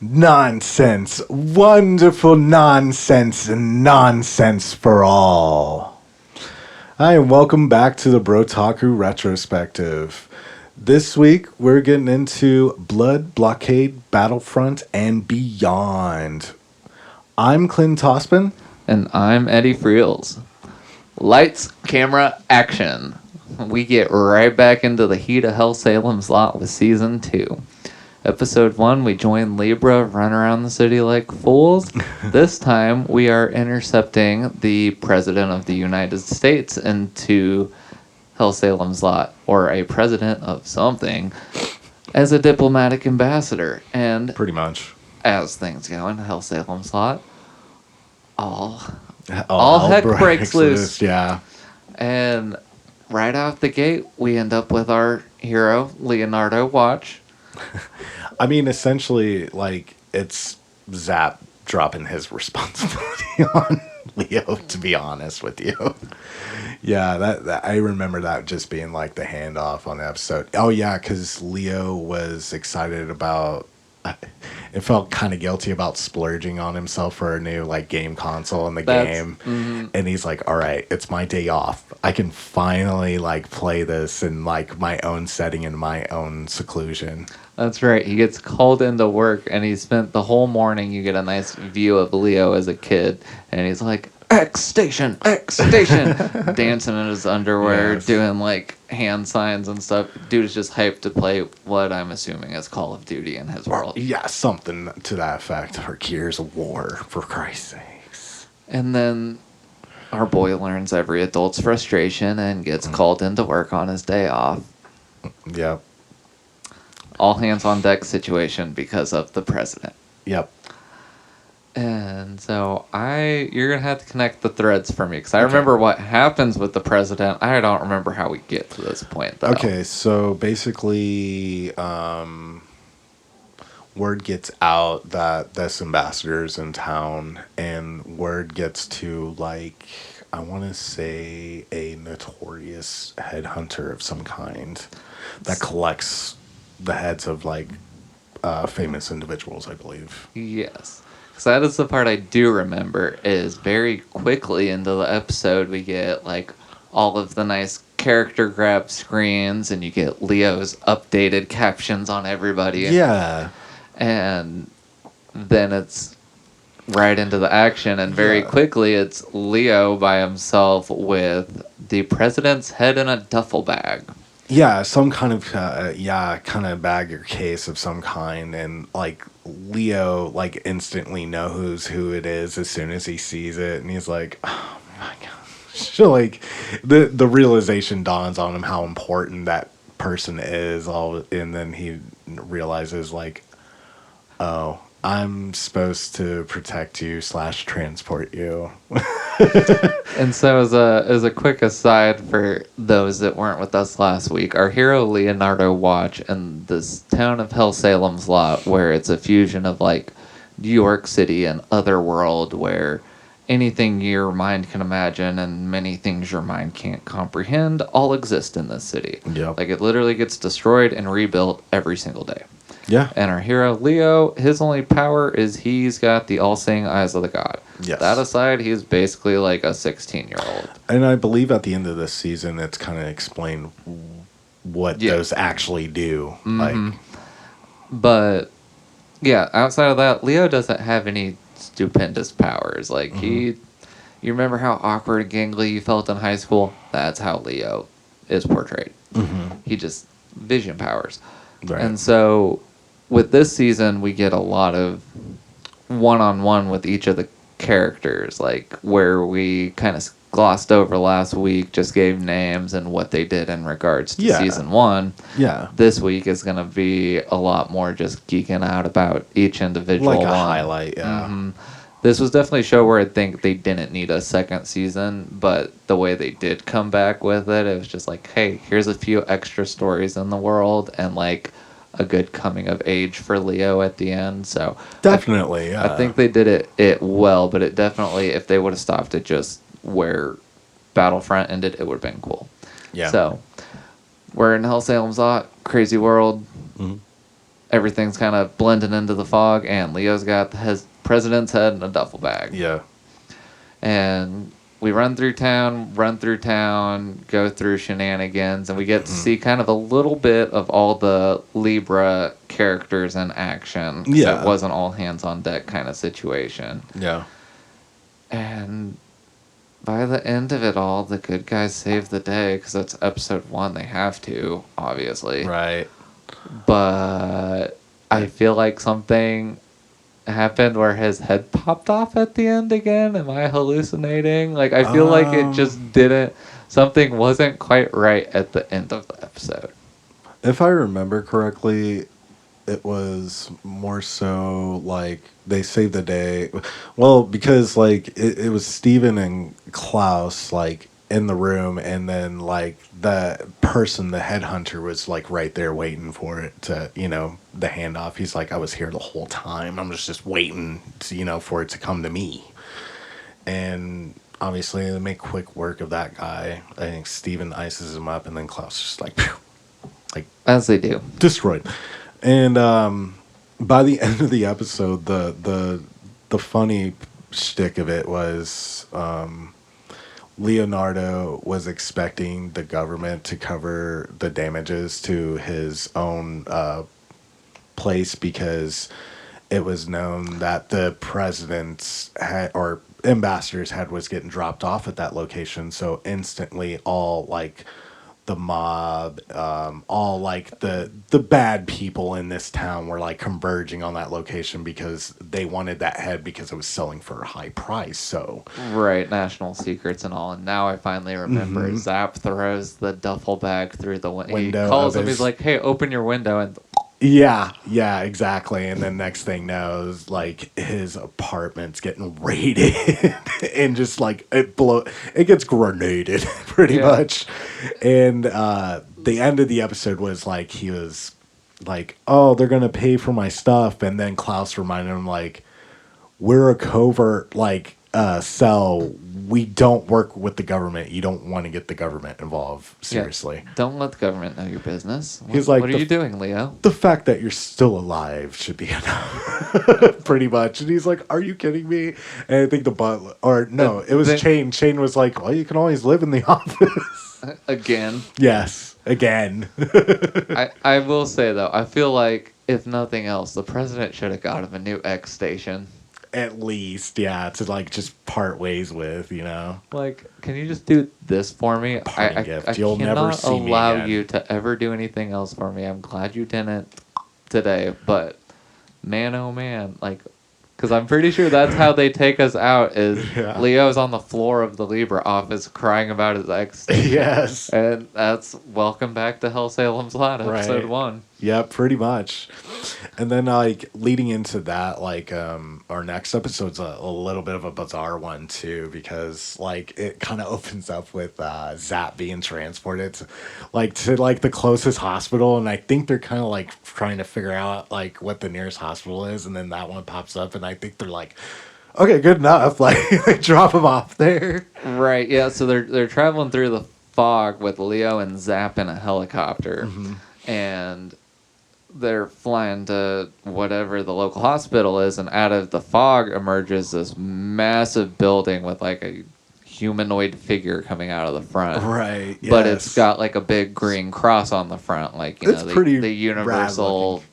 Nonsense, wonderful nonsense, and nonsense for all. Hi, and welcome back to the Brotaku Retrospective. This week, we're getting into Blood Blockade Battlefront and beyond. I'm Clint Tospin. And I'm Eddie Friels. Lights, camera, action. We get right back into the heat of Hellsalem's lot with Season 2. Episode 1, we join Libra, run around the city like fools. This time, we are intercepting the President of the United States into Hellsalem's lot, or a president of something, as a diplomatic ambassador. And Pretty much. as things go in Hellsalem's lot, all All heck breaks loose. Yeah. And right out the gate, we end up with our hero, Leonardo Watch. I mean, essentially, like, it's Zap dropping his responsibility on Leo, to be honest with you. Yeah, that I remember that just being, like, the handoff on the episode. Oh, yeah, because Leo was excited about... It felt kind of guilty about splurging on himself for a new, like, game console in the game. Mm-hmm. And he's like, all right, it's my day off. I can finally, like, play this in, like, my own setting in my own seclusion. That's right. He gets called into work, and he spent the whole morning. You get a nice view of Leo as a kid, and he's like, X Station, dancing in his underwear, yes, doing, like, hand signs and stuff. Dude is just hyped to play what I'm assuming is Call of Duty in his world. Yeah, something to that effect. Or Gears of War, for Christ's sakes. And then our boy learns every adult's frustration and gets called into work on his day off. Yep. All hands on deck situation because of the president. Yep. And so you're going to have to connect the threads for me, because I remember what happens with the president. I don't remember how we get to this point, though. Okay, so basically, word gets out that this ambassador's in town, and word gets to, like, I want to say a notorious headhunter of some kind that collects the heads of, like, famous individuals, I believe. Yes. So that is the part I do remember, is very quickly into the episode we get, like, all of the nice character grab screens, and you get Leo's updated captions on everybody. Yeah. And then it's right into the action, and very quickly it's Leo by himself with the president's head in a duffel bag. Yeah, some kind of bag or case of some kind, and, like, Leo, like, instantly knows who it is as soon as he sees it, and he's like, oh my gosh. So, like, the realization dawns on him how important that person is, and then he realizes, like, oh, I'm supposed to protect you / transport you. And so as a quick aside for those that weren't with us last week, our hero Leonardo Watch in this town of Hellsalem's lot, where it's a fusion of, like, New York City and Otherworld, where anything your mind can imagine and many things your mind can't comprehend all exist in this city. Yep. Like, it literally gets destroyed and rebuilt every single day. Yeah. And our hero, Leo, his only power is he's got the all-seeing eyes of the god. Yes. That aside, he's basically like a 16-year-old. And I believe at the end of this season, it's kind of explained what those actually do. Mm-hmm. Like, but, yeah, outside of that, Leo doesn't have any stupendous powers. Like, you remember how awkward and gangly you felt in high school? That's how Leo is portrayed. Mm-hmm. He just vision powers. Right. And so with this season, we get a lot of one-on-one with each of the characters, like, where we kind of glossed over last week, just gave names and what they did in regards to season 1. Yeah. This week is going to be a lot more just geeking out about each individual like a one. highlight, yeah. Mm-hmm. This was definitely a show where I think they didn't need a second season, but the way they did come back with it, it was just like, hey, here's a few extra stories in the world, and, like, a good coming of age for Leo at the end. So definitely, I think they did it well, but it definitely, if they would have stopped it just where Battlefront ended, it would have been cool. Yeah. So we're in Hellsalem's lot, crazy world. Mm-hmm. everything's kind of blending into the fog, and Leo's got his president's head in a duffel bag. Yeah. And we run through town, go through shenanigans, and we get to see kind of a little bit of all the Libra characters in action. 'Cause Yeah. it wasn't all hands on deck kind of situation. Yeah. And by the end of it all, the good guys save the day because it's episode 1. They have to, obviously. Right. But I feel like something happened where his head popped off at the end again. Am I hallucinating? Like, I feel like it just didn't. Something wasn't quite right at the end of the episode. If I remember correctly, it was more so like they saved the day. Well, because like it was Steven and Klaus like in the room, and then like the person, the headhunter, was like right there waiting for it to, the handoff. He's like, I was here the whole time. I'm just waiting to, for it to come to me. And obviously they make quick work of that guy. I think Steven ices him up, and then Klaus is just like, phew, like As they do. destroyed. And by the end of the episode, the funny shtick of it was Leonardo was expecting the government to cover the damages to his own place, because it was known that the president's head or ambassador's head was getting dropped off at that location. So instantly, all like the mob, all like the bad people in this town were like converging on that location because they wanted that head because it was selling for a high price. So Right, national secrets and all. And now I finally remember. Zap throws the duffel bag through the window. He calls him. He's like, "Hey, open your window." And yeah, exactly. And then next thing knows, like his apartment's getting raided, and just like it gets grenaded pretty much. And the end of the episode was like he was like, "Oh, they're gonna pay for my stuff," and then Klaus reminded him like, "We're a covert cell. We don't work with the government. You don't want to get the government involved. Seriously. Yeah, don't let the government know your business." He's like, "What are you doing, Leo?" The fact that you're still alive should be enough, pretty much. And he's like, "Are you kidding me?" And I think the butler, or no, it was Shane. Shane was like, "Well, you can always live in the office." Again. Yes, again. I will say, though, I feel like, if nothing else, the president should have got him a new X station. At least, yeah, to like just part ways with, Like, can you just do this for me? Parting gift. I You'll cannot never see me allow again. you to ever do anything else for me. I'm glad you didn't today, but man, oh man, like, because I'm pretty sure that's how they take us out. Is Leo's on the floor of the Libra office crying about his ex. Yes. And that's Welcome Back to Hellsalem's Lot, episode 1. Yeah, pretty much. And then like leading into that, like our next episode's a little bit of a bizarre one too, because like it kind of opens up with Zap being transported to the closest hospital, and I think they're kind of like trying to figure out like what the nearest hospital is, and then that one pops up, and I think they're like, okay, good enough. Like they drop him off there. Right. Yeah. So they're traveling through the fog with Leo and Zap in a helicopter, and they're flying to whatever the local hospital is, and out of the fog emerges this massive building with like a humanoid figure coming out of the front. Right. Yes. But it's got like a big green cross on the front, like the universal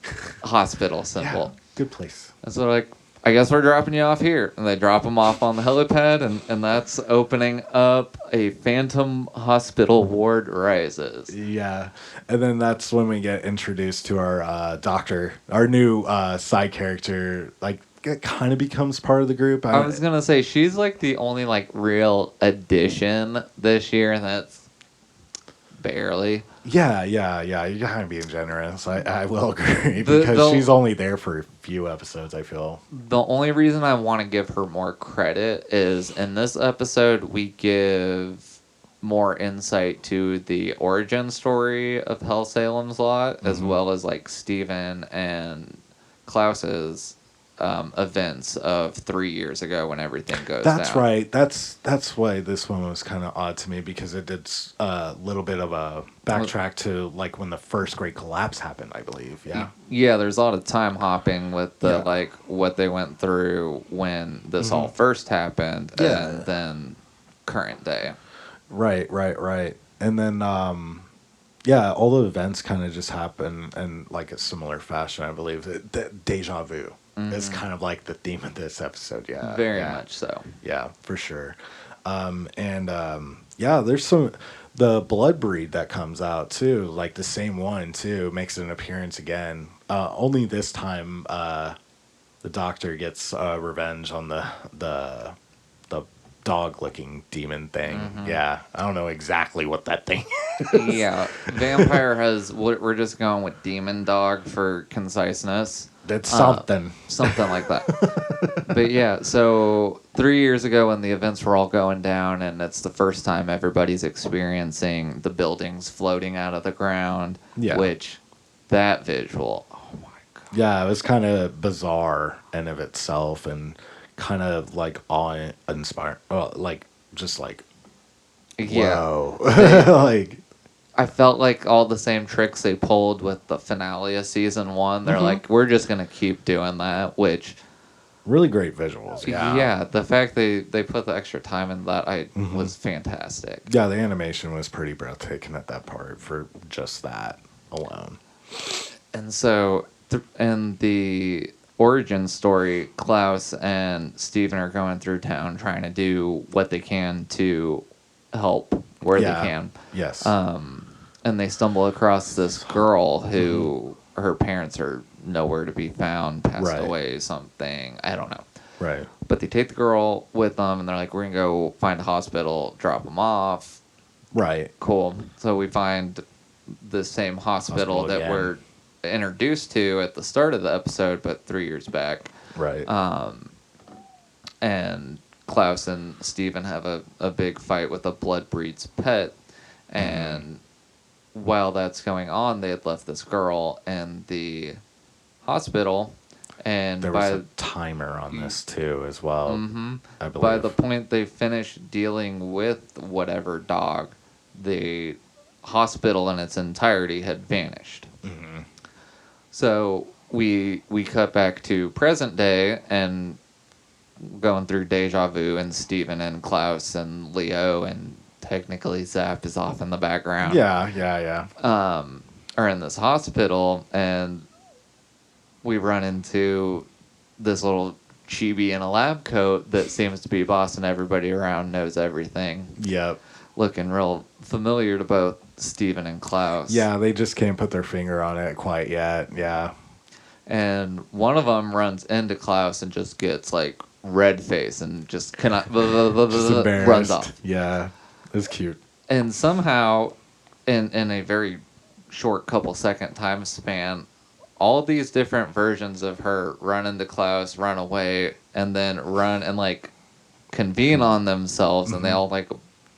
hospital symbol. Yeah, good place. And so like, I guess we're dropping you off here. And they drop them off on the helipad, and that's opening up a Phantom Hospital ward rises. Yeah. And then that's when we get introduced to our doctor, our new side character. Like, it kind of becomes part of the group. I was going to say, she's like the only like real addition this year, and that's barely. Yeah. You're kind of being generous. I will agree, because she's only there for a few episodes, I feel. The only reason I want to give her more credit is in this episode, we give more insight to the origin story of Hellsalem's Lot, as well as like Steven and Klaus's events of 3 years ago when everything goes That's down. right. That's why this one was kind of odd to me, because it did a little bit of a backtrack to like when the first great collapse happened, I believe. Yeah. Yeah, there's a lot of time hopping with the Yeah. like what they went through when this all Mhm. first happened, Yeah. and then current day. Right. And then yeah, all the events kind of just happen in like a similar fashion, I believe. Deja vu is kind of like the theme of this episode. Yeah. Very Yeah. much so. Yeah, for sure. Yeah, there's some the blood breed that comes out too, like the same one too, makes an appearance again. Only this time, the doctor gets revenge on the dog looking demon thing. Yeah, I don't know exactly what that thing is. Yeah, vampire has. We're just going with demon dog for conciseness. That's something. Something like that. But yeah, so 3 years ago when the events were all going down, and it's the first time everybody's experiencing the buildings floating out of the ground. Yeah. Which, that visual. Oh my god. Yeah, it was kind of bizarre in of itself, and kind of like awe inspiring. Oh, like just like Yeah. whoa, like I felt like all the same tricks they pulled with the finale of season 1. They're like, we're just gonna keep doing that. Which, really great visuals. Yeah, the fact they put the extra time in that was fantastic. yeah. The animation was pretty breathtaking at that part for just that alone. And so, in the origin story, Klaus and Steven are going through town trying to do what they can to help where Yeah. they can. Yes. And they stumble across this girl who her parents are nowhere to be found, passed Right. away, something. I don't know. Right. But they take the girl with them, and they're like, we're going to go find a hospital, drop them off. Right. Cool. So we find the same hospital that again. we're introduced to at the start of the episode, but 3 years back. Right. And Klaus and Steven have a big fight with a blood breed's pet. And while that's going on, they had left this girl in the hospital. And There was a timer on this too, as well. I believe. by the point they finished dealing with whatever dog, the hospital in its entirety had vanished. So we cut back to present day and going through deja vu, and Steven and Klaus and Leo and technically Zap is off in the background. Yeah. Are in this hospital, and we run into this little chibi in a lab coat that seems to be bossing everybody around, knows everything. Yep. Looking real familiar to both Steven and Klaus. Yeah, they just can't put their finger on it quite yet. Yeah. And one of them runs into Klaus and just gets like red face and just cannot Just embarrassed. runs off. Yeah. It's cute. And somehow, in a very short couple second time span, all these different versions of her run into Klaus, run away, and then run and like convene on themselves, and they all like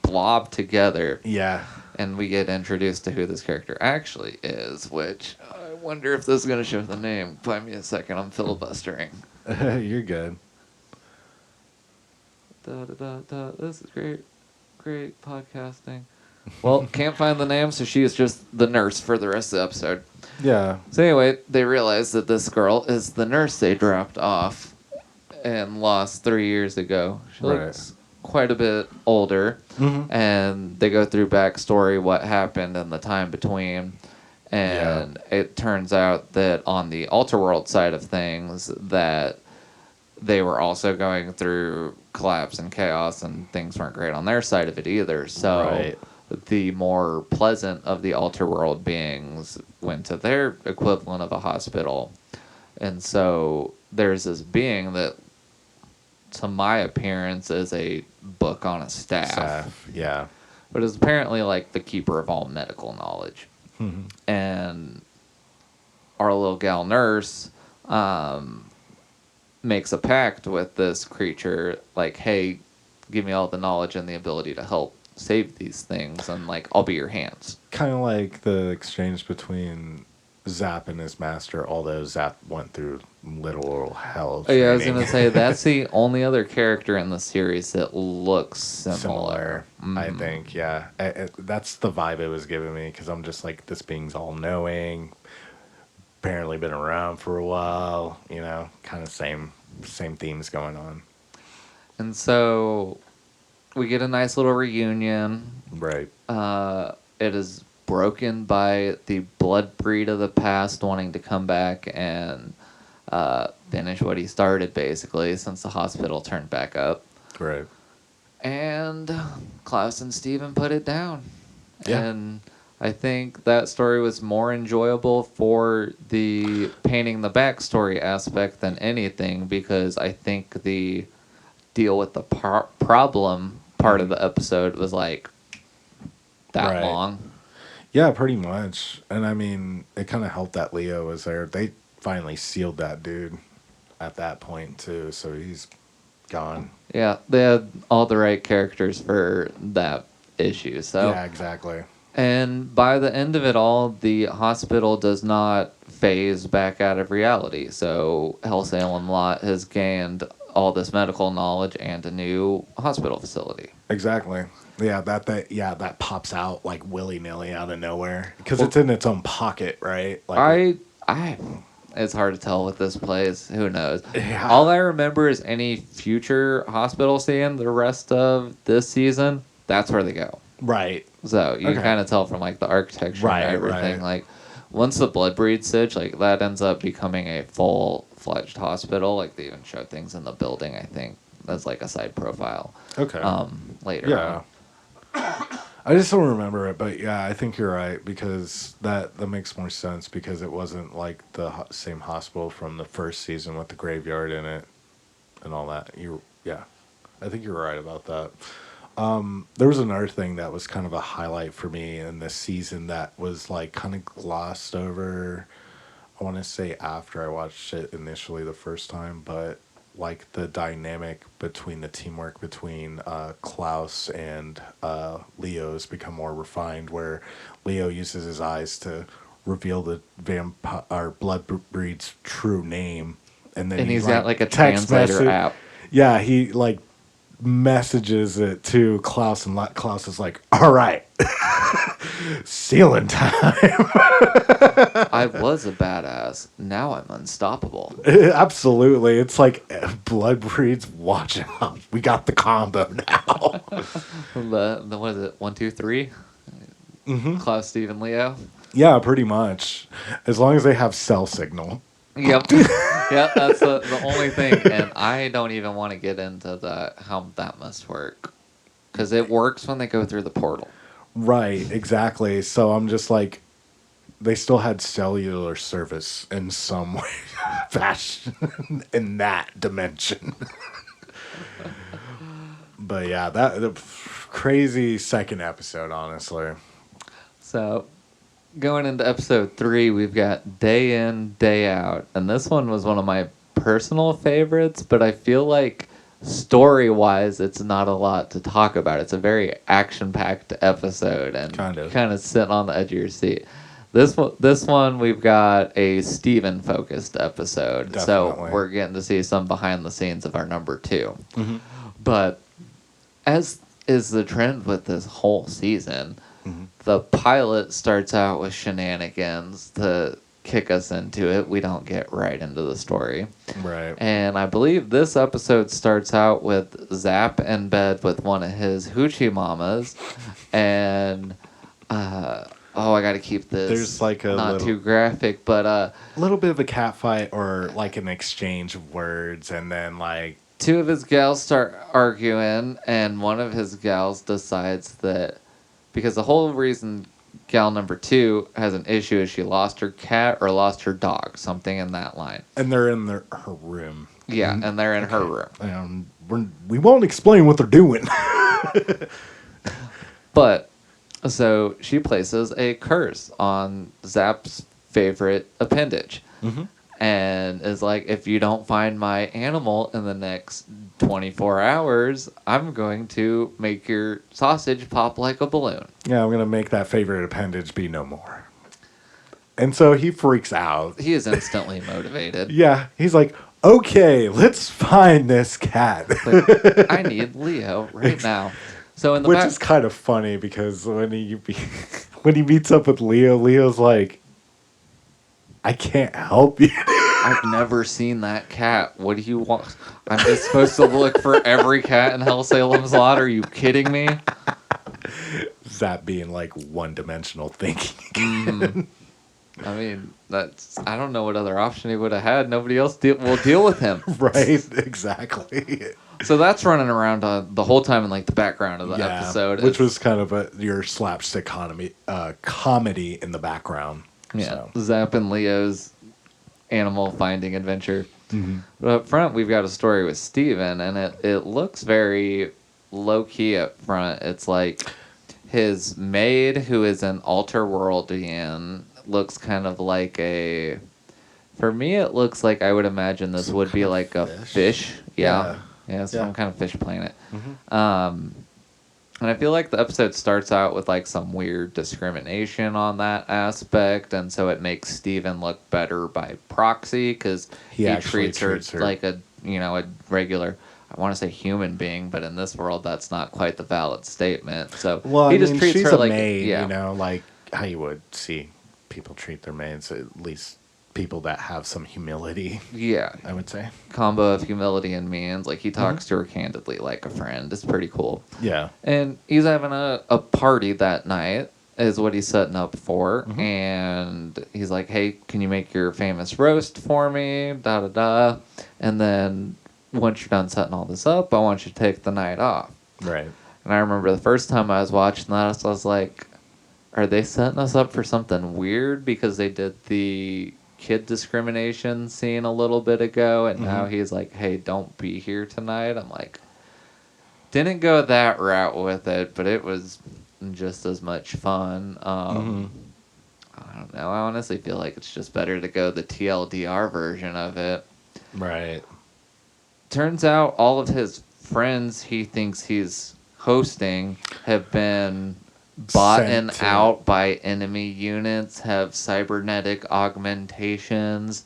blob together. Yeah. And we get introduced to who this character actually is, which I wonder if this is going to show the name. Find me a second, I'm filibustering. You're good. This is great podcasting. Well, can't find the name, so she is just the nurse for the rest of the episode. Yeah. So anyway, they realize that this girl is the nurse they dropped off and lost 3 years ago. She looks quite a bit older, and they go through backstory, what happened in the time between, and it turns out that on the Alterworld side of things, that they were also going through collapse and chaos, and things weren't great on their side of it either. So the more pleasant of the Alterworld beings went to their equivalent of a hospital. And so there's this being that, to my appearance, is a book on a staff. Yeah. But is apparently like the keeper of all medical knowledge. And our little gal nurse makes a pact with this creature, like, hey, give me all the knowledge and the ability to help save these things, and like I'll be your hands. Kind of like the exchange between Zap and his master, although Zap went through literal hell Oh, yeah, I was training. gonna say that's the only other character in the series that looks similar. I think, yeah. That's the vibe it was giving me, because I'm just like, this being's all-knowing, apparently been around for a while, kind of same themes going on. And so we get a nice little reunion. Right. It is broken by the blood breed of the past wanting to come back and finish what he started, basically, since the hospital turned back up. Right. And Klaus and Steven put it down. Yeah. And I think that story was more enjoyable for the painting the backstory aspect than anything, because I think the deal with the problem part of the episode was like that long. Yeah, pretty much. And I mean, it kind of helped that Leo was there. They finally sealed that dude at that point too, so he's gone. Yeah, they had all the right characters for that issue. So yeah, exactly. And by the end of it all, the hospital does not phase back out of reality. So Hellsalem Lot has gained all this medical knowledge and a new hospital facility. Exactly. Yeah, that pops out like willy-nilly out of nowhere, because it's in its own pocket, right? Like it's hard to tell with this place. Who knows? Yeah. All I remember is any future hospital scene the rest of this season, that's where they go. Right. So you kind of tell from like the architecture and everything. Like once the blood breed sitch, like that ends up becoming a full-fledged hospital. Like they even show things in the building, I think. That's like a side profile. Okay. Later on. I just don't remember it, but yeah, I think you're right, because that makes more sense, because it wasn't like the same hospital from the first season with the graveyard in it and all that. I think you're right about that. There was another thing that was kind of a highlight for me in this season that was like kind of glossed over. I want to say after I watched it initially the first time, but like the dynamic between the teamwork between Klaus and Leo's become more refined, where Leo uses his eyes to reveal the vampire blood breed's true name, and then he's got like a translator app. Yeah, he like messages it to Klaus, and Klaus is like, "All right, sealing time." I was a badass. Now I'm unstoppable. Absolutely. It's like blood breeds. Watch out. We got the combo now. the what is it? 1, 2, 3. Klaus, Steven, Leo. Yeah, pretty much. As long as they have cell signal. Yep. Yeah, that's the only thing. And I don't even want to get into how that must work, because it works when they go through the portal. Right. Exactly. So I'm just like, they still had cellular service in some way, fashion, in that dimension. But yeah, the crazy second episode, honestly. So, going into episode 3, we've got Day In, Day Out. And this one was one of my personal favorites, but I feel like story-wise, it's not a lot to talk about. It's a very action-packed episode, and kind of sitting on the edge of your seat. This one, we've got a Steven-focused episode. Definitely. So we're getting to see some behind the scenes of our number 2. Mm-hmm. But as is the trend with this whole season, the pilot starts out with shenanigans to kick us into it. We don't get right into the story. Right. And I believe this episode starts out with Zap in bed with one of his hoochie mamas. And, I got to keep this There's like a not too graphic, but a little bit of a cat fight, or like an exchange of words, and then like 2 of his gals start arguing, and one of his gals decides that, because the whole reason gal number 2 has an issue is she lost her cat or lost her dog, something in that line. And they're in her room. Yeah, and they're in her room. We won't explain what they're doing. But, so she places a curse on Zap's favorite appendage. Mm-hmm. And is like, if you don't find my animal in the next 24 hours, I'm going to make your sausage pop like a balloon. Yeah, I'm going to make that favorite appendage be no more. And so he freaks out. He is instantly motivated. Yeah, he's like, okay, let's find this cat. Like, I need Leo right now. So in the Which back, is kind of funny because when he meets up with Leo, Leo's like, I can't help you. I've never seen that cat. What do you want? I'm just supposed to look for every cat in Hellsalem's lot? Are you kidding me? That being like one-dimensional thinking. I mean, I don't know what other option he would have had. Nobody else will deal with him. Right, exactly. So that's running around the whole time in like the background of the episode. Which was kind of your slapstick comedy in the background. Yeah, So. Zap and Leo's animal finding adventure. Mm-hmm. But up front, we've got a story with Steven, and it looks very low-key up front. It's like his maid, who is an alter-worldian, looks kind of like a... For me, it looks like I would imagine this would be like a fish. Yeah, some kind of fish planet. Mm-hmm. And I feel like the episode starts out with like some weird discrimination on that aspect, and so it makes Steven look better by proxy because he treats her like a regular, I want to say human being, but in this world that's not quite the valid statement. So he just treats she's her a like maid, like how you would see people treat their maids, at least people that have some humility. Yeah, I would say combo of humility and means. Like he talks to her candidly like a friend. It's pretty cool. Yeah, and he's having a party that night is what he's setting up for, and he's like, "Hey, can you make your famous roast for me?" Da da da. And then once you're done setting all this up, I want you to take the night off. Right. And I remember the first time I was watching that, I was like, "Are they setting us up for something weird?" Because they did the kid discrimination scene a little bit ago, and now he's like, "Hey, don't be here tonight." I'm like, didn't go that route with it, but it was just as much fun. I don't know. I honestly feel like it's just better to go the TLDR version of it. Right. Turns out all of his friends he thinks he's hosting have been bought and out by enemy units, have cybernetic augmentations.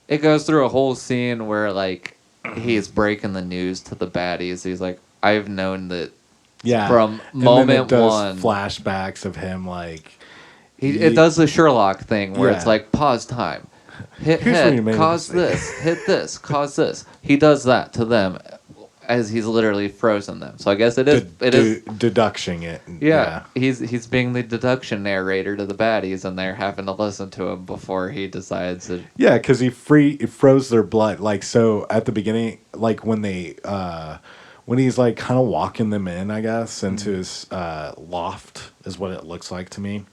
It goes through a whole scene where like he's breaking the news to the baddies. He's like, I've known that from moment one. Flashbacks of him like it does the Sherlock thing where it's like pause time. Hit head, cause this, hit this, cause this. He does that to them as he's literally frozen them. So I guess it is deducting it. Yeah. He's being the deduction narrator to the baddies, and they're having to listen to him before he decides to. Yeah, because he froze their blood. Like so at the beginning, like when they when he's like kind of walking them in, I guess into his loft is what it looks like to me.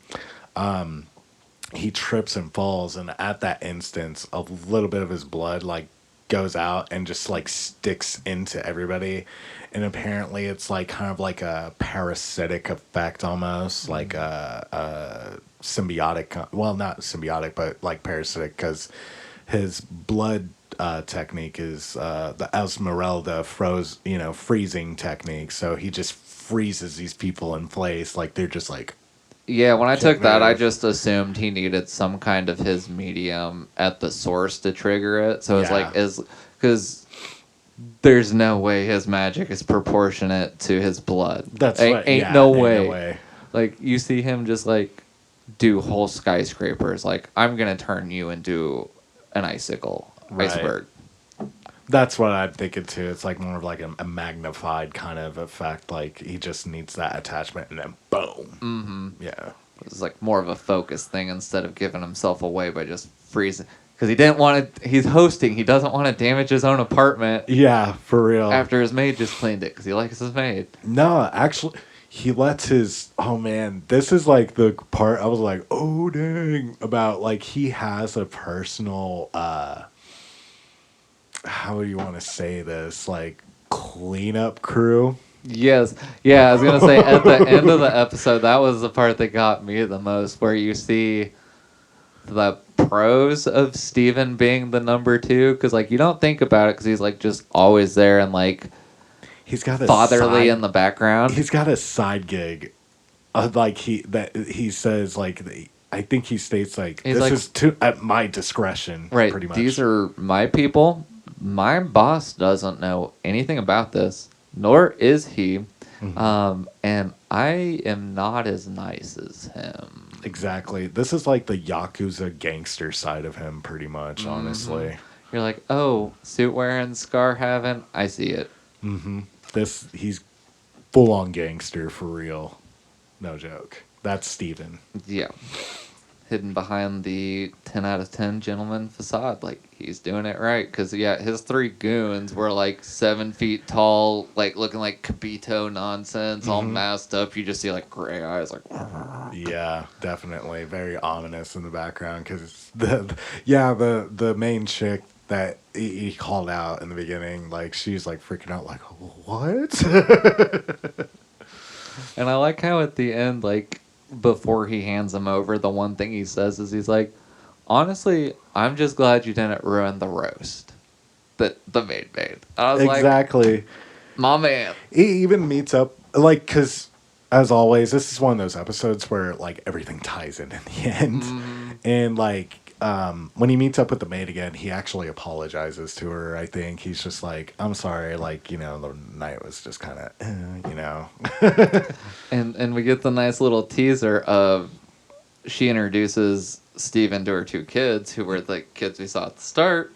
He trips and falls, and at that instance, a little bit of his blood like goes out and just like sticks into everybody, and apparently it's like kind of like a parasitic effect almost, like a symbiotic. Well, not symbiotic, but like parasitic, because his blood technique is the Esmeralda freezing technique. So he just freezes these people in place, like they're just like. Yeah, when I took that, I just assumed he needed some kind of his medium at the source to trigger it. So it's like, because there's no way his magic is proportionate to his blood. That's ain't no way. Like, you see him just, like, do whole skyscrapers. Like, I'm going to turn you into an iceberg. That's what I'm thinking too. It's like more of like a magnified kind of effect. Like he just needs that attachment, and then boom. Mm-hmm. Yeah, it's like more of a focus thing instead of giving himself away by just freezing. Because he didn't want to. He's hosting. He doesn't want to damage his own apartment. Yeah, for real. After his maid just cleaned it, because he likes his maid. No, actually, he lets his. Oh man, this is like the part I was like, oh dang, about like he has a personal. How do you want to say this? Like cleanup crew. Yes. Yeah, I was going to say at the end of the episode, that was the part that got me the most, where you see the pros of Steven being the number 2, because like you don't think about it because he's like just always there and like he's got a fatherly in the background. He's got a side gig. Like he says like I think he states like, He's this like, is at my discretion, right, pretty much. these are my people. My boss doesn't know anything about this, nor is he. And I am not as nice as him. Exactly. This is like the Yakuza gangster side of him, pretty much, honestly. You're like, oh, suit wearing, scar having, I see it. He's full on gangster for real. No joke. That's Steven. Yeah. Hidden behind the 10 out of 10 gentleman facade. Like, he's doing it right. Because, yeah, his 3 goons were like 7 feet tall, like looking like Kibito nonsense, all masked up. You just see like gray eyes, like. Yeah, definitely. Very ominous in the background. Because the main chick that he called out in the beginning, like, she's like freaking out, like, what? And I like how at the end, like, before he hands him over, the one thing he says is he's like, honestly, I'm just glad you didn't ruin the roast that the maid made. I was Exactly. like, my man. He even meets up, like, because as always, this is one of those episodes where like everything ties in the end, and like when he meets up with the maid again, he actually apologizes to her. I think he's just like, I'm sorry, like, you know, the night was just kind of, you know. And we get the nice little teaser of she introduces Steven to her 2 kids, who were the kids we saw at the start.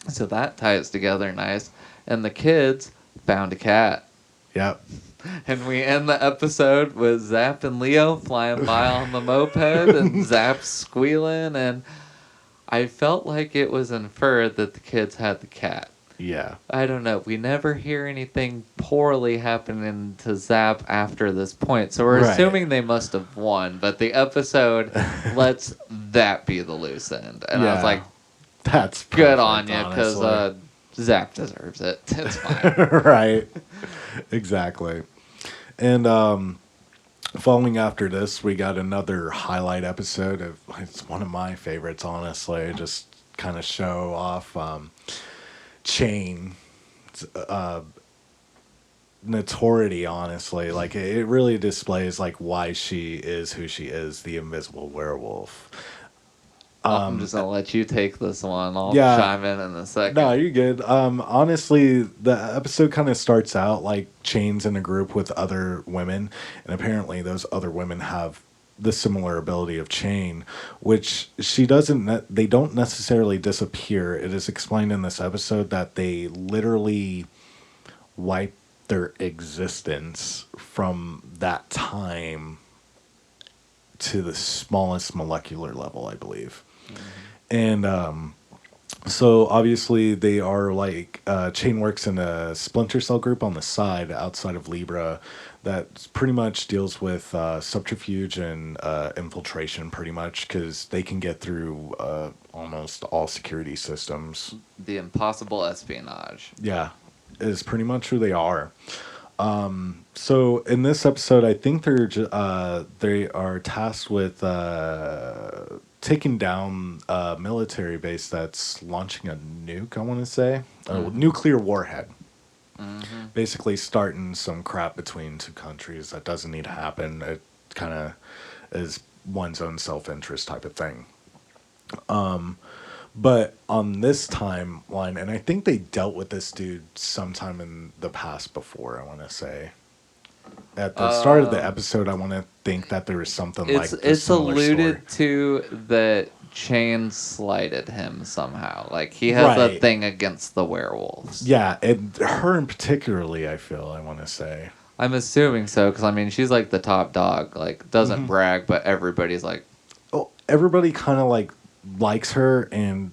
So that ties together nice. And the kids found a cat. Yep. And we end the episode with Zap and Leo flying by on the moped and Zap squealing. And I felt like it was inferred that the kids had the cat. Yeah. I don't know. We never hear anything poorly happening to Zap after this point. So we're assuming they must have won. But the episode lets that be the loose end. And I was like, that's good on you, because honestly. Zap deserves it. It's fine. Right. Exactly. And following after this, we got another highlight episode of, it's one of my favorites, honestly. Just kind of show off Chain notoriety, honestly. Like, it really displays like why she is who she is, the invisible werewolf. I'm just gonna let you take this one. I'll chime in a second. No, you're good. Honestly, the episode kind of starts out like Chain's in a group with other women, and apparently those other women have the similar ability of Chain, which she doesn't. They don't necessarily disappear. It is explained in this episode that they literally wipe their existence from that time to the smallest molecular level, I believe. And so obviously they are like, Chain works in a Splinter Cell group on the side outside of Libra that pretty much deals with subterfuge and infiltration, pretty much, because they can get through almost all security systems. The impossible espionage. Yeah, is pretty much who they are. So in this episode, I think they are tasked with taking down a military base that's launching a nuke, I want to say. A nuclear warhead. Basically starting some crap between 2 countries that doesn't need to happen. It kind of is one's own self-interest type of thing. But on this timeline, and I think they dealt with this dude sometime in the past before, I want to say. At the start of the episode, I want to think that there was something like this. It's alluded to that Chain slighted him somehow. Like, he has a thing against the werewolves. Yeah, and her in particularly, I want to say. I'm assuming so, because, I mean, she's like the top dog. Like, doesn't brag, but everybody's like... Oh, everybody kind of, like, likes her, and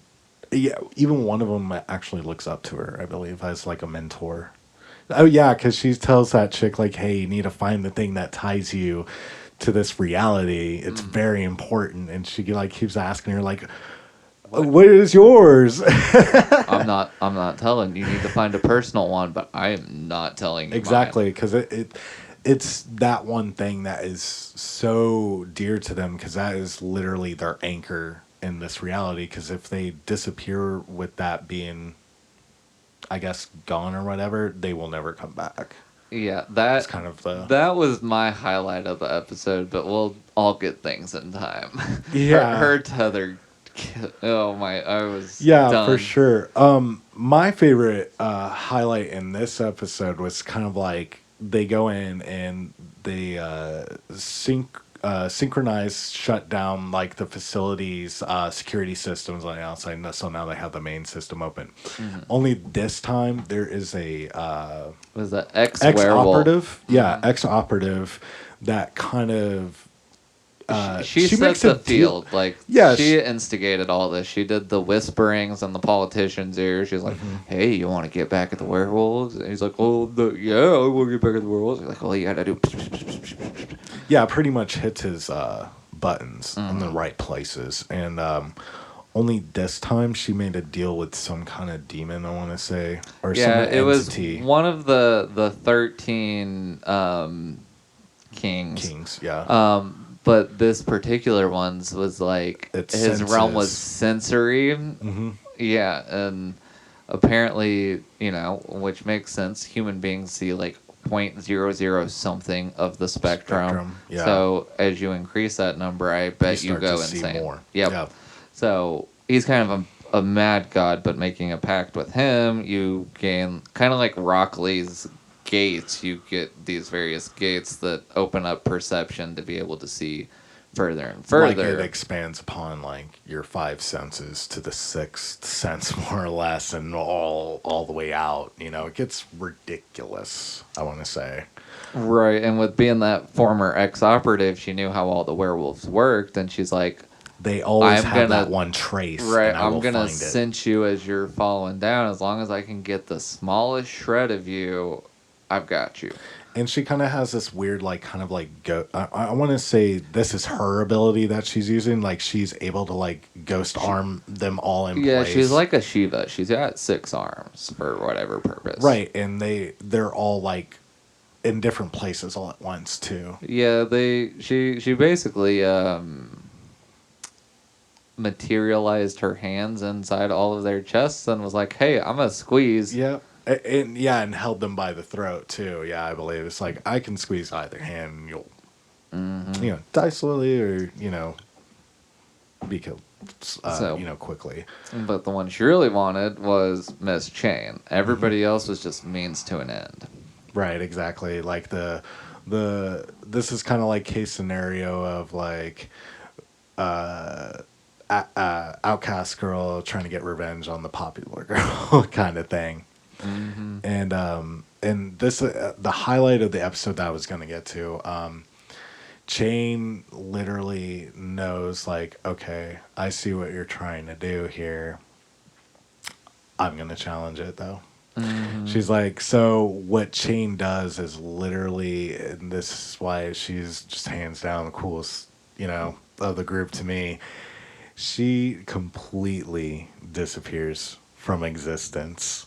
yeah, even one of them actually looks up to her, I believe, as, like, a mentor. Oh, yeah, because she tells that chick, like, hey, you need to find the thing that ties you to this reality. It's very important. And she, like, keeps asking her, like, what is yours? I'm not telling you. You need to find a personal one, but I am not telling you. Exactly, because it's that one thing that is so dear to them, because that is literally their anchor in this reality. Because if they disappear with that being, I guess, gone or whatever, they will never come back. Yeah, It's kind of the that was my highlight of the episode, but we'll all get things in time. yeah. Her tether, oh my, I was Yeah, for done. sure. My favorite highlight in this episode was kind of like they go in and they synchronize, shut down like the facilities security systems on the outside. So now they have the main system open. Only this time there is a Was that ex ex werewolf? operative, yeah, ex operative that kind of She she set makes a the deal. field. Like, Yeah, she instigated all this. She did the whisperings in the politician's ear. She's like, "Hey, you want to get back at the werewolves?" And he's like, "Oh, yeah, I want to get back at the werewolves." He's like, "Well, you gotta do." yeah, pretty much hits his buttons in the right places. And only this time she made a deal with some kind of demon, I want to say, or some Yeah, it was entity. one of the 13 kings. Kings, yeah. But this particular one's was like It's his realm was senses. sensory. Hmm. Yeah, and apparently, which makes sense. Human beings see like 0.00 something of the spectrum. Yeah. So as you increase that number, I bet you start go to see insane. more. Yep. Yeah. So he's kind of a mad god, but making a pact with him, you gain kind of like Rock Lee's gates. You get these various gates that open up perception to be able to see further and further. Like it expands upon like your five senses to the sixth sense, more or less, and all the way out. It gets ridiculous, I want to say. Right, and with being that former ex-operative, she knew how all the werewolves worked, and she's like, They always I'm have gonna- that one trace, right, and I I'm will gonna find it. cinch you as you're falling down. As long as I can get the smallest shred of you, I've got you. And she kind of has this weird, like, kind of like I want to say this is her ability that she's using. Like, she's able to like ghost arm them all in Yeah, place. she's like a Shiva. She's got 6 arms for whatever purpose. Right, and they're all like in different places all at once too. Yeah, she basically materialized her hands inside all of their chests and was like, "Hey, I'm gonna squeeze." Yeah. And held them by the throat too. Yeah, I believe it's like I can squeeze either hand, and you'll, die slowly, or be killed, So- quickly. But the one she really wanted was Miss Chain. Everybody else was just means to an end. Right, exactly. Like this is kind of like case scenario of like outcast girl trying to get revenge on the popular girl kind of thing. And this the highlight of the episode that I was going to get to, Chain literally knows, like, okay, I see what you're trying to do here. I'm going to challenge it though. She's like, so what Chain does is literally, and this is why she's just hands down the coolest, of the group to me. She completely disappears from existence.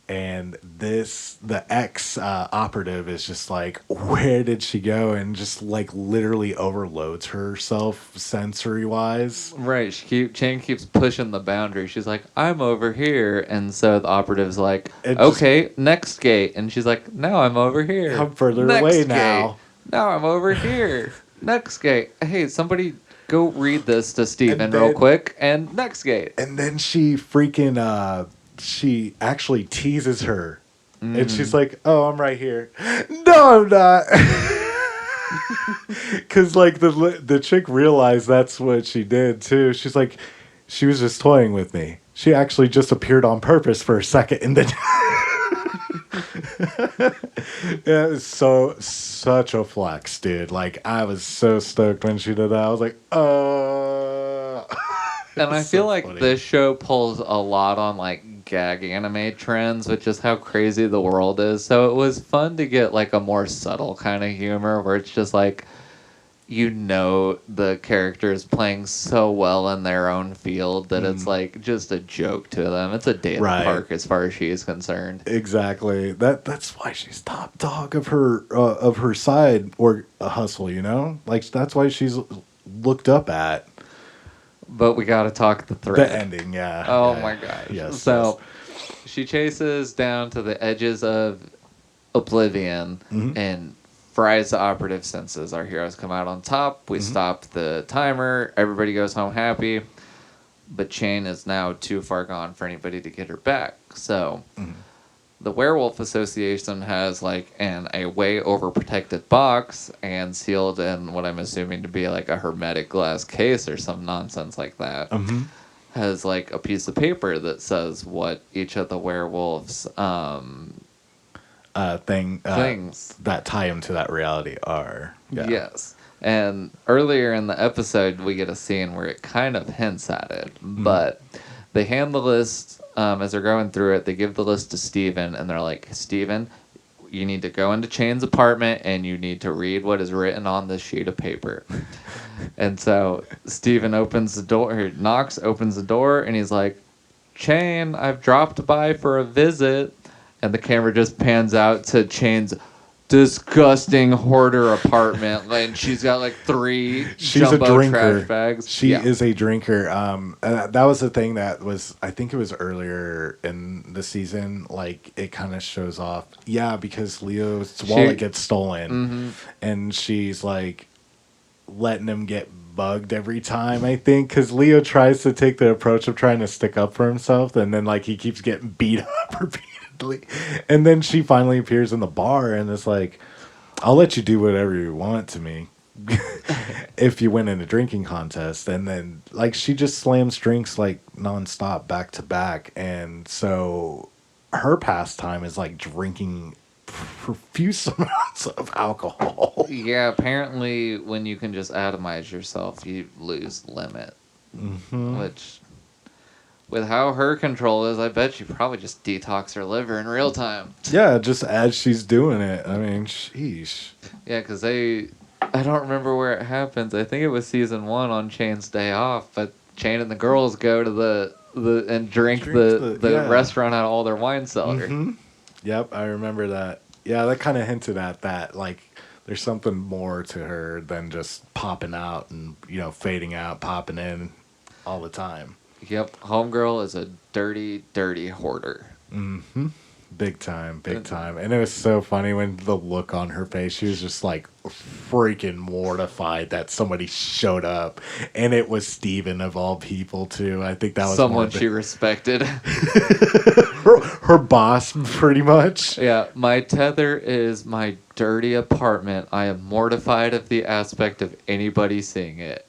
And the ex operative is just like, where did she go? And just like literally overloads herself sensory wise. Right. Chain keeps pushing the boundary. She's like, "I'm over here," and so the operative's like, "Okay, next gate," and she's like, "Now I'm over here. I'm further Next away gate. now. Now I'm over here. Next gate. Hey, somebody go read this to Steven And real then- quick. And next gate." And then she freaking she actually teases her. And she's like, "Oh, I'm right here." No, I'm not. Because like the chick realized that's what she did too. She's like, she was just toying with me. She actually just appeared on purpose for a second, and then yeah, it's such a flex, dude. Like, I was so stoked when she did that. I was like, And I It's feel so like funny. this show pulls a lot on like gag anime trends, which is how crazy the world is. So it was fun to get like a more subtle kind of humor where it's just like, the characters playing so well in their own field that it's like just a joke to them. It's a day in the park as far as she is concerned. Exactly. That's why she's top dog of her side or hustle. Like that's why she's looked up at. But we got to talk the thread. The ending, yeah. Oh yeah. my gosh. Yes. So she chases down to the edges of oblivion and fries the operative senses. Our heroes come out on top. We stop the timer. Everybody goes home happy. But Chain is now too far gone for anybody to get her back. So the Werewolf Association has like a way overprotected box and sealed in what I'm assuming to be like a hermetic glass case or some nonsense like that. Has like a piece of paper that says what each of the werewolves things that tie him to that reality are. Yeah. Yes. And earlier in the episode, we get a scene where it kind of hints at it. But they hand the list as they're going through it. They give the list to Steven, and they're like, Steven, you need to go into Chain's apartment, and you need to read what is written on this sheet of paper. And so Steven opens the door, or knocks, opens the door, and he's like, Chain, I've dropped by for a visit. And the camera just pans out to Chain's disgusting hoarder apartment, and she's got like 3 jumbo trash bags. She is a drinker. That was the thing that was, I think it was earlier in the season, like it kind of shows off. Yeah, because Leo's wallet gets stolen, and she's like letting him get bugged every time, I think, because Leo tries to take the approach of trying to stick up for himself, and then like he keeps getting beat up repeatedly. And then she finally appears in the bar and is like, I'll let you do whatever you want to me if you win in a drinking contest. And then like she just slams drinks like nonstop back to back. And so her pastime is like drinking profuse amounts of alcohol. Yeah, apparently when you can just atomize yourself, you lose limit. Which, with how her control is, I bet you probably just detox her liver in real time. Yeah, just as she's doing it. I mean, sheesh. Yeah, because I don't remember where it happens. I think it was season 1 on Chain's day off, but Chain and the girls go to and drink the restaurant out of all their wine cellar. Yep, I remember that. Yeah, that kind of hinted at that. Like, there's something more to her than just popping out and, fading out, popping in all the time. Yep, homegirl is a dirty, dirty hoarder. Big time. And it was so funny when the look on her face, she was just like freaking mortified that somebody showed up. And it was Steven of all people, too. I think that was someone she respected. her boss, pretty much. Yeah, my tether is my dirty apartment. I am mortified of the aspect of anybody seeing it.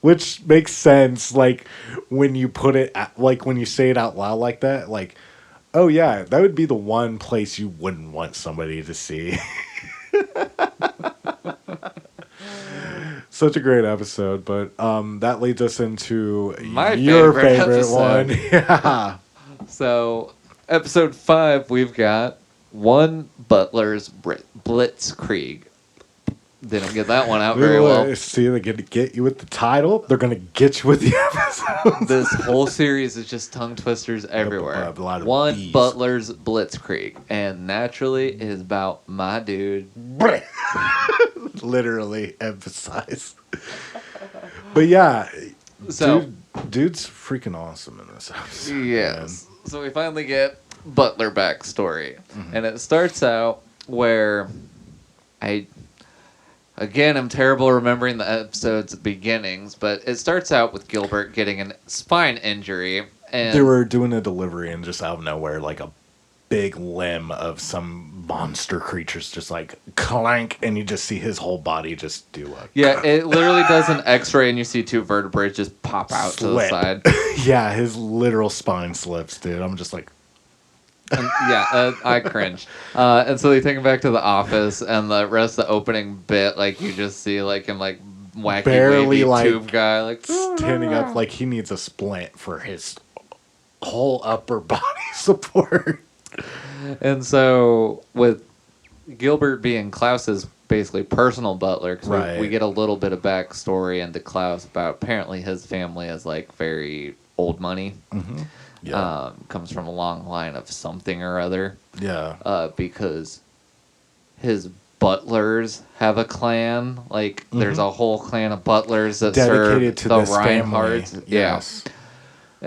Which makes sense, like, when you put it, like, when you say it out loud like that, like, oh, yeah, that would be the one place you wouldn't want somebody to see. Such a great episode, but that leads us into your favorite one. Yeah. So, episode 5, we've got One Butler's Blitzkrieg. Didn't get that one out very well. See, they're going to get you with the title. They're going to get you with the episode. This whole series is just tongue twisters everywhere. One B's. Butler's Blitzkrieg. And naturally, it is about my dude. Literally emphasized. But yeah, so dude's freaking awesome in this episode. Yes. Man. So we finally get Butler backstory. And it starts out where Again, I'm terrible remembering the episode's beginnings, but it starts out with Gilbert getting a spine injury. And they were doing a delivery, and just out of nowhere, like a big limb of some monster creatures just like clank, and you just see his whole body just do a... Yeah, it literally does an x-ray, and you see 2 vertebrae just pop out to the side. Yeah, his literal spine slips, dude. I'm just like... I cringed. And so they take him back to the office, and the rest of the opening bit, like, you just see, like, him, like, wacky, barely, wavy like, tube guy, like... standing up like he needs a splint for his whole upper body support. And so, with Gilbert being Klaus's basically personal butler, because we get a little bit of backstory into Klaus about apparently his family is, like, very old money. Yeah. Comes from a long line of something or other. Yeah. Because his butlers have a clan. Like, there's a whole clan of butlers that dedicated serve to the Reinhardts. Yes. Yeah.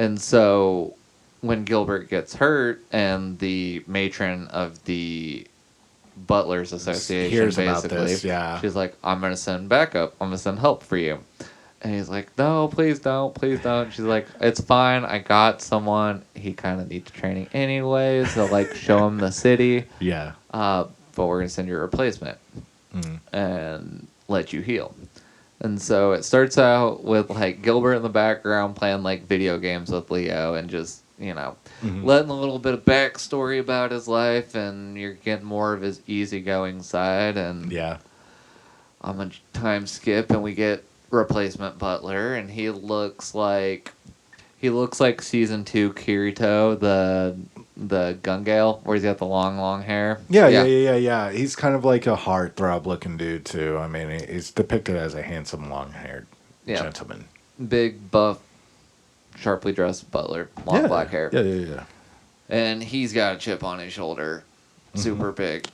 And so, when Gilbert gets hurt, and the matron of the Butlers Association, hears about basically. this, yeah. She's like, I'm going to send backup. I'm going to send help for you. And he's like, no, please don't. Please don't. She's like, it's fine. I got someone. He kind of needs training anyway. So, like, show him the city. Yeah. But we're going to send you a replacement and let you heal. And so it starts out with, like, Gilbert in the background playing, like, video games with Leo and just, you know, letting a little bit of backstory about his life, and you're getting more of his easygoing side. And Yeah. I'm a time skip, and we get replacement Butler, and he looks like season 2 Kirito, the Gungale, where he's got the long hair. Yeah. He's kind of like a heartthrob looking dude too. I mean, he's depicted as a handsome, long-haired gentleman. Big, buff, sharply dressed Butler, long black hair. Yeah. And he's got a chip on his shoulder, super big.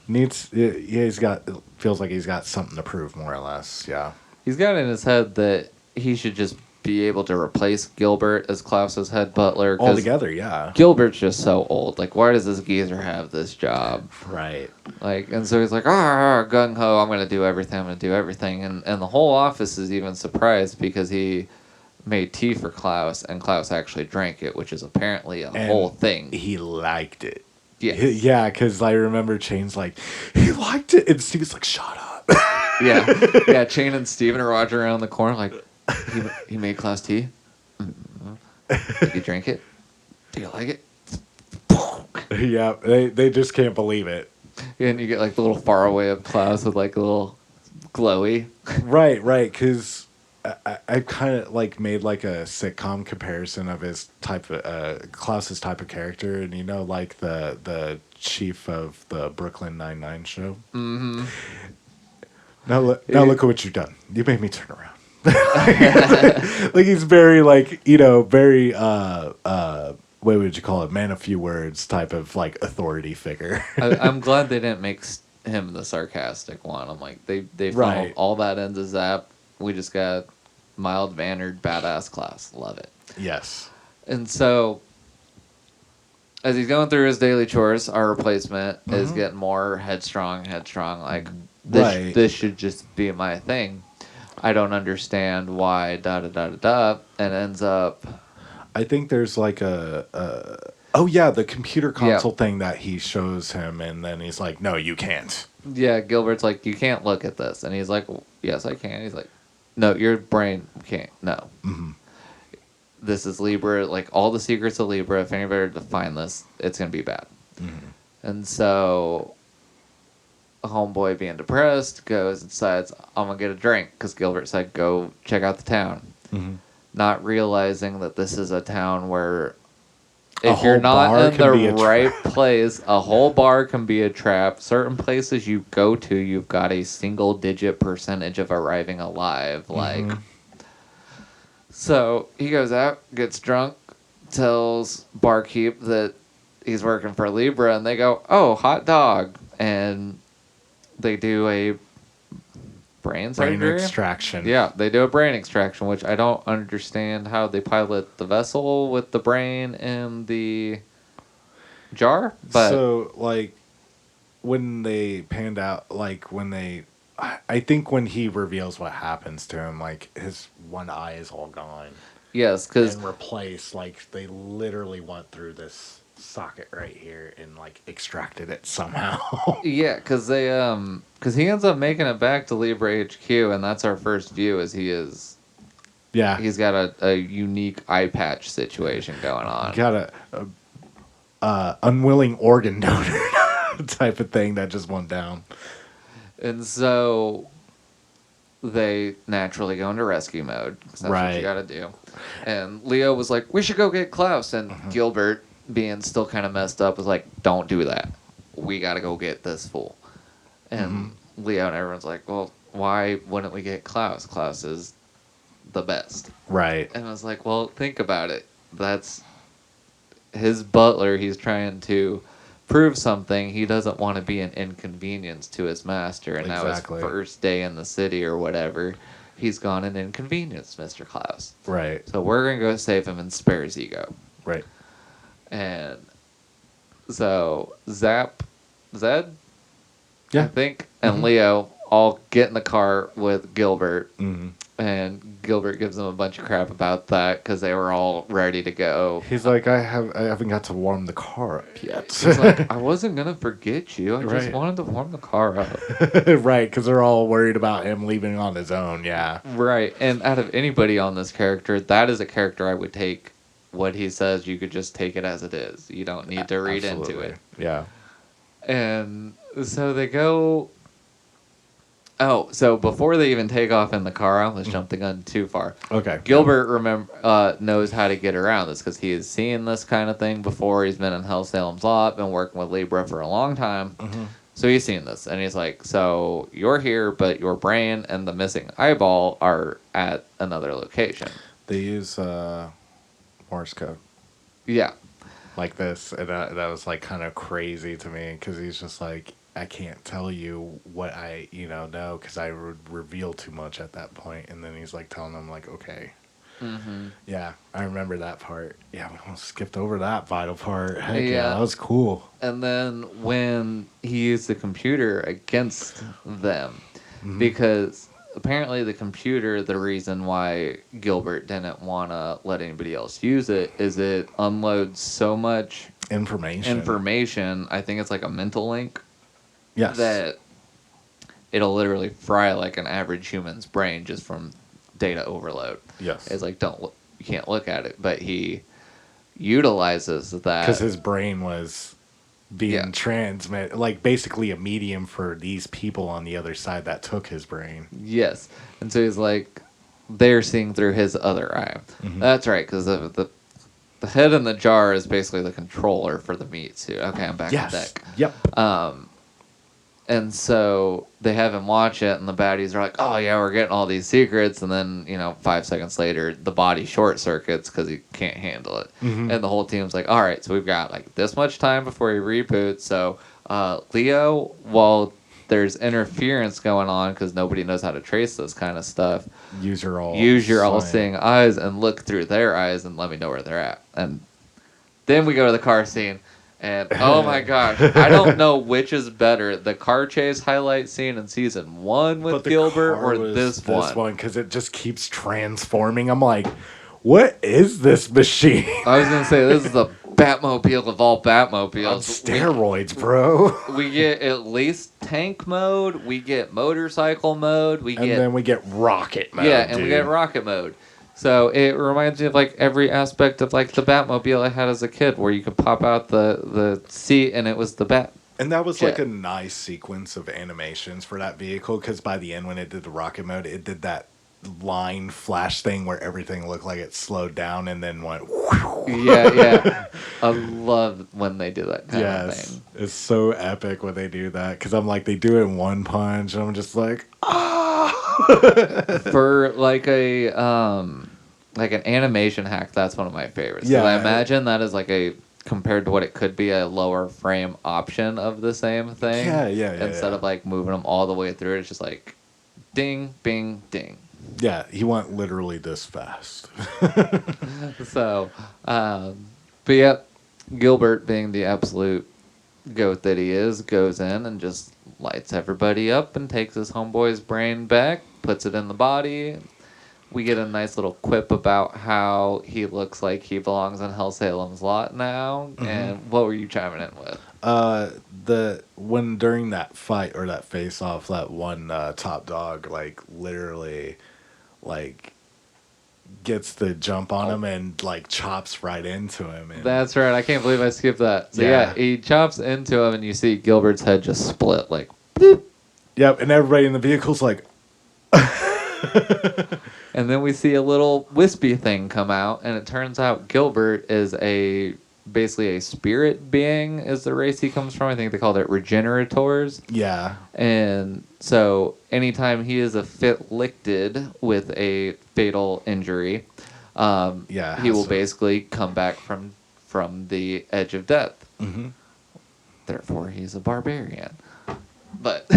Feels like he's got something to prove, more or less. Yeah. He's got in his head that he should just be able to replace Gilbert as Klaus's head butler. Altogether, yeah. Gilbert's just so old. Like, why does this geezer have this job? Right. Like, and so he's like, gung ho, I'm gonna do everything. And the whole office is even surprised because he made tea for Klaus, and Klaus actually drank it, which is apparently a whole thing. He liked it. Yes. Yeah, because I remember Chain's like, he liked it, and Steve's like, shut up. Yeah. Chain and Steven are watching around the corner like, he made Klaus tea? Did you drink it? Do you like it? Yeah, they just can't believe it. And you get like the little far away of Klaus with like a little glowy. Right, because I kind of like made like a sitcom comparison of his type of Klaus's type of character, and you know, like the chief of the Brooklyn Nine-Nine show. Mm-hmm. Now look at what you've done. You made me turn around. Like he's very like, you know, very what would you call it, man of few words type of like authority figure. I'm glad they didn't make him the sarcastic one. I'm like, they funneled all that into Zap. We just got mild mannered badass Klaus. Love it. Yes. And so as he's going through his daily chores, our replacement is getting more headstrong. Like, this should just be my thing. I don't understand why and ends up. I think there's like the computer console thing that he shows him, and then he's like, no, you can't. Yeah, Gilbert's like, you can't look at this, and he's like, yes, I can. He's like, no, your brain can't. No. Mm-hmm. This is Libra, like all the secrets of Libra. If anybody were to find this, it's gonna be bad. Mm-hmm. And so, a homeboy being depressed goes and decides, I'm gonna get a drink because Gilbert said go check out the town, not realizing that this is a town where if you're not in the right place, a whole bar can be a trap. Certain places you go to, you've got a single-digit percentage of arriving alive. Like. So he goes out, gets drunk, tells barkeep that he's working for Libra, and they go, "Oh, hot dog!" And they do a brain surgery extraction. Yeah, they do a brain extraction, which I don't understand how they pilot the vessel with the brain in the jar. But so, like, when they panned out, like when they. I think when he reveals what happens to him, like his one eye is all gone. Yes, because and replaced, like they literally went through this socket right here and like extracted it somehow. Yeah, because he ends up making it back to Libre HQ, and that's our first view. He's got a unique eye patch situation going on. Got a unwilling organ donor type of thing that just went down. And so they naturally go into rescue mode. That's what you got to do. And Leo was like, we should go get Klaus. And Gilbert, being still kind of messed up, was like, don't do that. We got to go get this fool. And Leo and everyone's like, well, why wouldn't we get Klaus? Klaus is the best. Right. And I was like, well, think about it. That's his butler. He's trying to prove something. He doesn't want to be an inconvenience to his master, and now his first day in the city or whatever, he's gone an inconvenience, Mr. Klaus. Right. So we're gonna go save him and spare his ego. Right. And so Zed, Yeah. I think, and Leo all get in the car with Gilbert, Mm-hmm. and Gilbert gives them a bunch of crap about that because they were all ready to go. He's like, I haven't got to warm the car up yet. He's like, I wasn't gonna forget you. I just Right. wanted to warm the car up. Right, because they're all worried about him leaving on his own. Yeah. Right, and out of anybody on this character, that is a character I would take. What he says, you could just take it as it is. You don't need to read into Absolutely. it. Yeah. And so they go. Oh, so before they even take off in the car, I almost jumped the gun too far. Okay. Gilbert knows how to get around this because he has seen this kind of thing before. He's been in Hellsalem's lot, been working with Libra for a long time. Mm-hmm. So he's seen this, and he's like, so you're here, but your brain and the missing eyeball are at another location. They use Morse code Yeah. like this, and that was like kind of crazy to me because he's just like, I can't tell you what I know because I would reveal too much at that point. And then he's like telling them like, okay. Mm-hmm. Yeah, I remember that part. Yeah, we almost skipped over that vital part. Heck yeah, Yeah. that was cool. And then when he used the computer against them, Mhm. because apparently the computer, the reason why Gilbert didn't want to let anybody else use it is it unloads so much information. I think it's like a mental link. Yes. That it'll literally fry like an average human's brain just from data overload. Yes. It's like, you can't look at it, but he utilizes that. Because his brain was being transmit, like basically a medium for these people on the other side that took his brain. Yes. And so he's like, they're seeing through his other eye. Mhm. That's right, because the head in the jar is basically the controller for the meat suit. Okay, I'm back on deck. Yep. And so they have him watch it, and the baddies are like, oh, yeah, we're getting all these secrets. And then, 5 seconds later, the body short circuits because he can't handle it. Mhm. And the whole team's like, all right, so we've got like this much time before he reboots. So Leo, while there's interference going on because nobody knows how to trace this kind of stuff, use your all-seeing eyes and look through their eyes and let me know where they're at. And then we go to the car scene. And, oh my gosh, I don't know which is better, the car chase highlight scene in season 1 with Gilbert or this one. This one, because it just keeps transforming. I'm like, what is this machine? I was going to say, this is the Batmobile of all Batmobiles. On steroids, bro. We get at least tank mode, we get motorcycle mode, then we get rocket mode. Yeah, and we get rocket mode. So it reminds me of like every aspect of like the Batmobile I had as a kid, where you could pop out the seat and it was the Bat. And that was jet. like a nice sequence of animations for that vehicle, because by the end when it did the rocket mode, it did that line flash thing where everything looked like it slowed down and then went. Yeah. I love when they do that kind of thing. It's so epic when they do that, because I'm like, they do it in one punch, and I'm just like, For like an animation hack, that's one of my favorites. Yeah, I imagine that is like compared to what it could be, a lower frame option of the same thing. Yeah. Instead of like moving them all the way through, it's just like ding, bing, ding. Yeah, he went literally this fast. So, but yeah, Gilbert, being the absolute goat that he is, goes in and just lights everybody up and takes his homeboy's brain back, puts it in the body. We get a nice little quip about how he looks like he belongs in Hellsalem's lot now. Mm-hmm. And what were you chiming in with? When during that fight or that face off, that one top dog like literally like gets the jump on him and like chops right into him. And that's right. I can't believe I skipped that. So yeah, he chops into him and you see Gilbert's head just split like bloop. Yep, and everybody in the vehicle's like and then we see a little wispy thing come out, and it turns out Gilbert is basically a spirit being is the race he comes from. I think they called it regenerators. Yeah. And so anytime he is afflicted with a fatal injury, he will basically come back from the edge of death. Mm-hmm. Therefore, he's a barbarian. But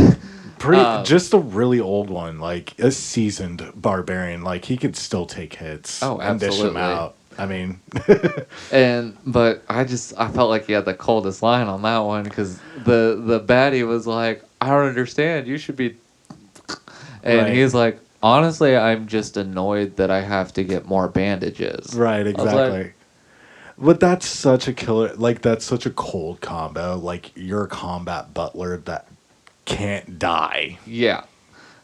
just a really old one, like a seasoned barbarian. Like he could still take hits. Oh, and dish absolutely. them out. I mean, but I felt like he had the coldest line on that one, because the baddie was like, I don't understand. You should be. And Right. he's like, honestly, I'm just annoyed that I have to get more bandages. Right, I was exactly. like, But that's such a killer. Like, that's such a cold combo. Like, you're a combat butler that can't die. yeah.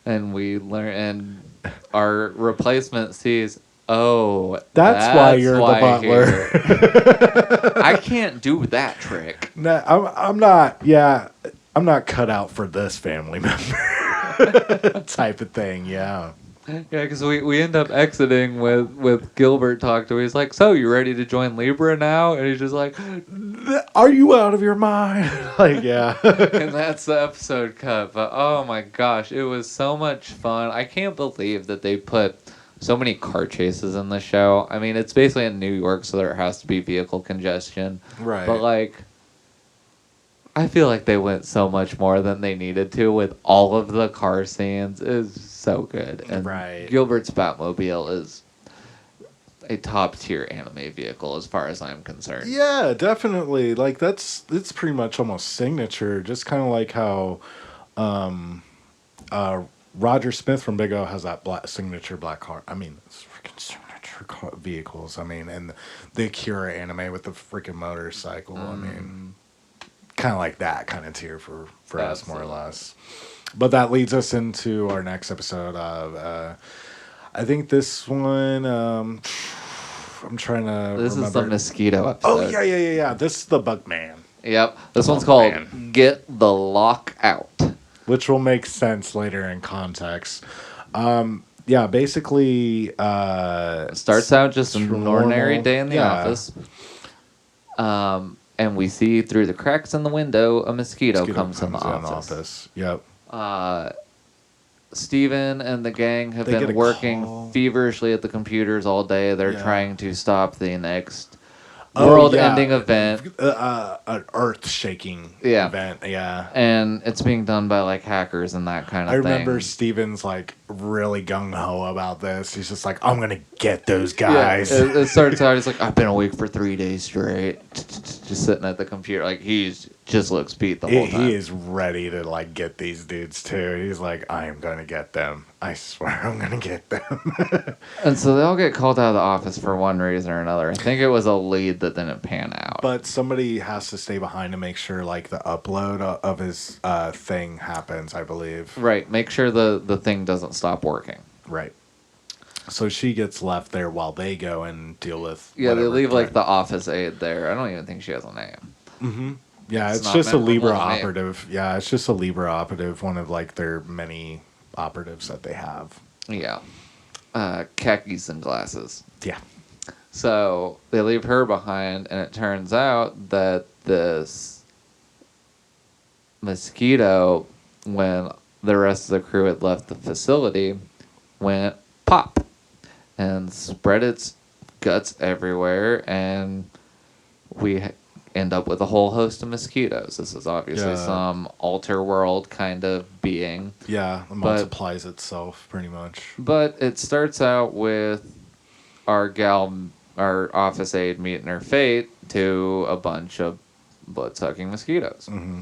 And we learn, and our replacement sees, oh, That's why you're the here. butler. I can't do that trick. No, I'm not. Yeah, I'm not cut out for this family member type of thing. Yeah. Yeah, because we end up exiting with Gilbert talk to him. He's like, so you ready to join Libra now? And he's just like, Are you out of your mind? Like, yeah. and that's the episode cut. But oh my gosh, it was so much fun. I can't believe that they put so many car chases in the show. I mean, it's basically in New York, so there has to be vehicle congestion. Right. But like, I feel like they went so much more than they needed to with all of the car scenes. It was so good. And Right. Gilbert's Batmobile is a top tier anime vehicle as far as I'm concerned. Yeah, definitely. Like, it's pretty much almost signature. Just kind of like how Roger Smith from Big O has that signature black car. I mean, it's freaking signature vehicles. I mean, and the Akira anime with the freaking motorcycle. I mean, kind of like that kind of tier for us, more or less. But that leads us into our next episode of, I think this one, I'm trying to This remember. is the mosquito episode. Oh, yeah. This is the Bug Man. Yep. This one's Bug called Man. Get the Lock Out. Which will make sense later in context. Yeah, basically... It starts out just an ordinary day in the office. And we see through the cracks in the window a mosquito comes in the office. Yep. Steven and the gang have They get been a working call. feverishly at the computers all day. They're trying to stop the next Oh, world-ending event. An earth-shaking Yeah. event, yeah. And it's being done by, like, hackers and that kind of I thing. remember Steven's, like, really gung-ho about this. He's just like, I'm going to get those Yeah, guys. it starts out, he's like, I've been awake for 3 days straight. Just sitting at the computer. Like, he's just looks beat the whole time. He is ready to, like, get these dudes, too. He's like, I am going to get them. I swear I'm going to get them. And so they all get called out of the office for one reason or another. I think it was a lead that didn't pan out. But somebody has to stay behind to make sure, like, the upload of his thing happens, I believe. Right. Make sure the thing doesn't stop working. Right. So she gets left there while they go and deal with... Yeah, they whatever leave, like, threat. the office aide there. I don't even think she has a name. Mm-hmm. Yeah, It's it's not just a memorable Libra to me. operative. Yeah, it's just a Libra operative, one of, like, their many operatives that they have. Yeah. Khaki sunglasses. Yeah. So they leave her behind, and it turns out that this mosquito, when the rest of the crew had left the facility, went pop and spread its guts everywhere, and we end up with a whole host of mosquitoes. This is obviously some alter world kind of being. Yeah, it multiplies itself pretty much. But it starts out with our office aide meeting her fate to a bunch of blood-sucking mosquitoes. Mm-hmm.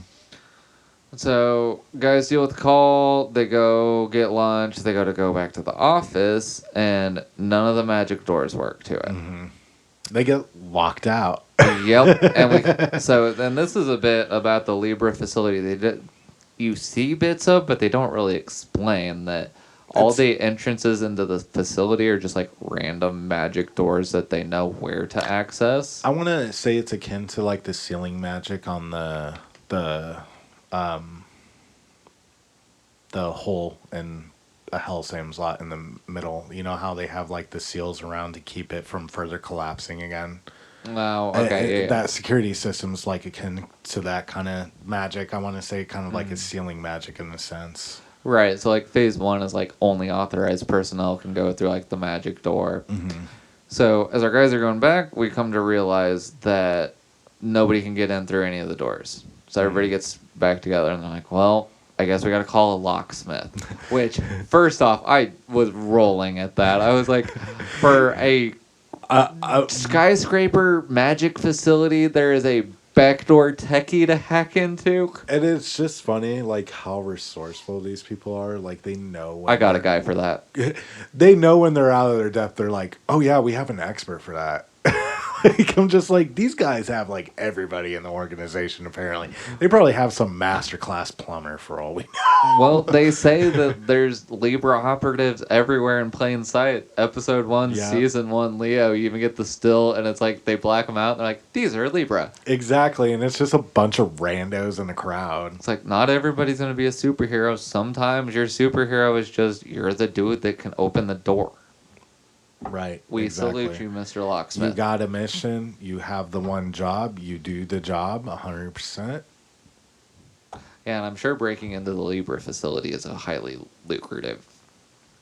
So guys deal with the call. They go get lunch. They go back to the office, and none of the magic doors work to it. Mm-hmm. They get locked out. Yep. And this is a bit about the Libra facility. You see bits of, but they don't really explain that all the entrances into the facility are just like random magic doors that they know where to access. I want to say it's akin to like the ceiling magic on the hole in a Hellsalem's lot in the middle. You know how they have like the seals around to keep it from further collapsing again? Oh, okay. That security system's like akin to that kind of magic. I want to say kind of like a ceiling magic in a sense. Right. So like phase 1 is like only authorized personnel can go through like the magic door. Mm-hmm. So as our guys are going back, we come to realize that nobody can get in through any of the doors. So everybody gets back together and they're like, well, I guess we got to call a locksmith. Which, first off, I was rolling at that. I was like, for a skyscraper magic facility, there is a backdoor techie to hack into. And it's just funny, like how resourceful these people are. Like they know when I got a guy for that. they know when they're out of their depth. They're like, oh yeah, we have an expert for that. Like, I'm just like, these guys have like everybody in the organization. Apparently, they probably have some masterclass plumber for all we know. Well, they say that there's Libra operatives everywhere in plain sight. Episode 1, Yeah. Season 1, Leo. You even get the still, and it's like they black them out. And they're like, these are Libra. Exactly, and it's just a bunch of randos in the crowd. It's like, not everybody's going to be a superhero. Sometimes your superhero is just, you're the dude that can open the door. Right. We exactly. salute you, Mr. Locksmith. You got a mission. You have the one job. You do the job 100%. Yeah, and I'm sure breaking into the Libra facility is a highly lucrative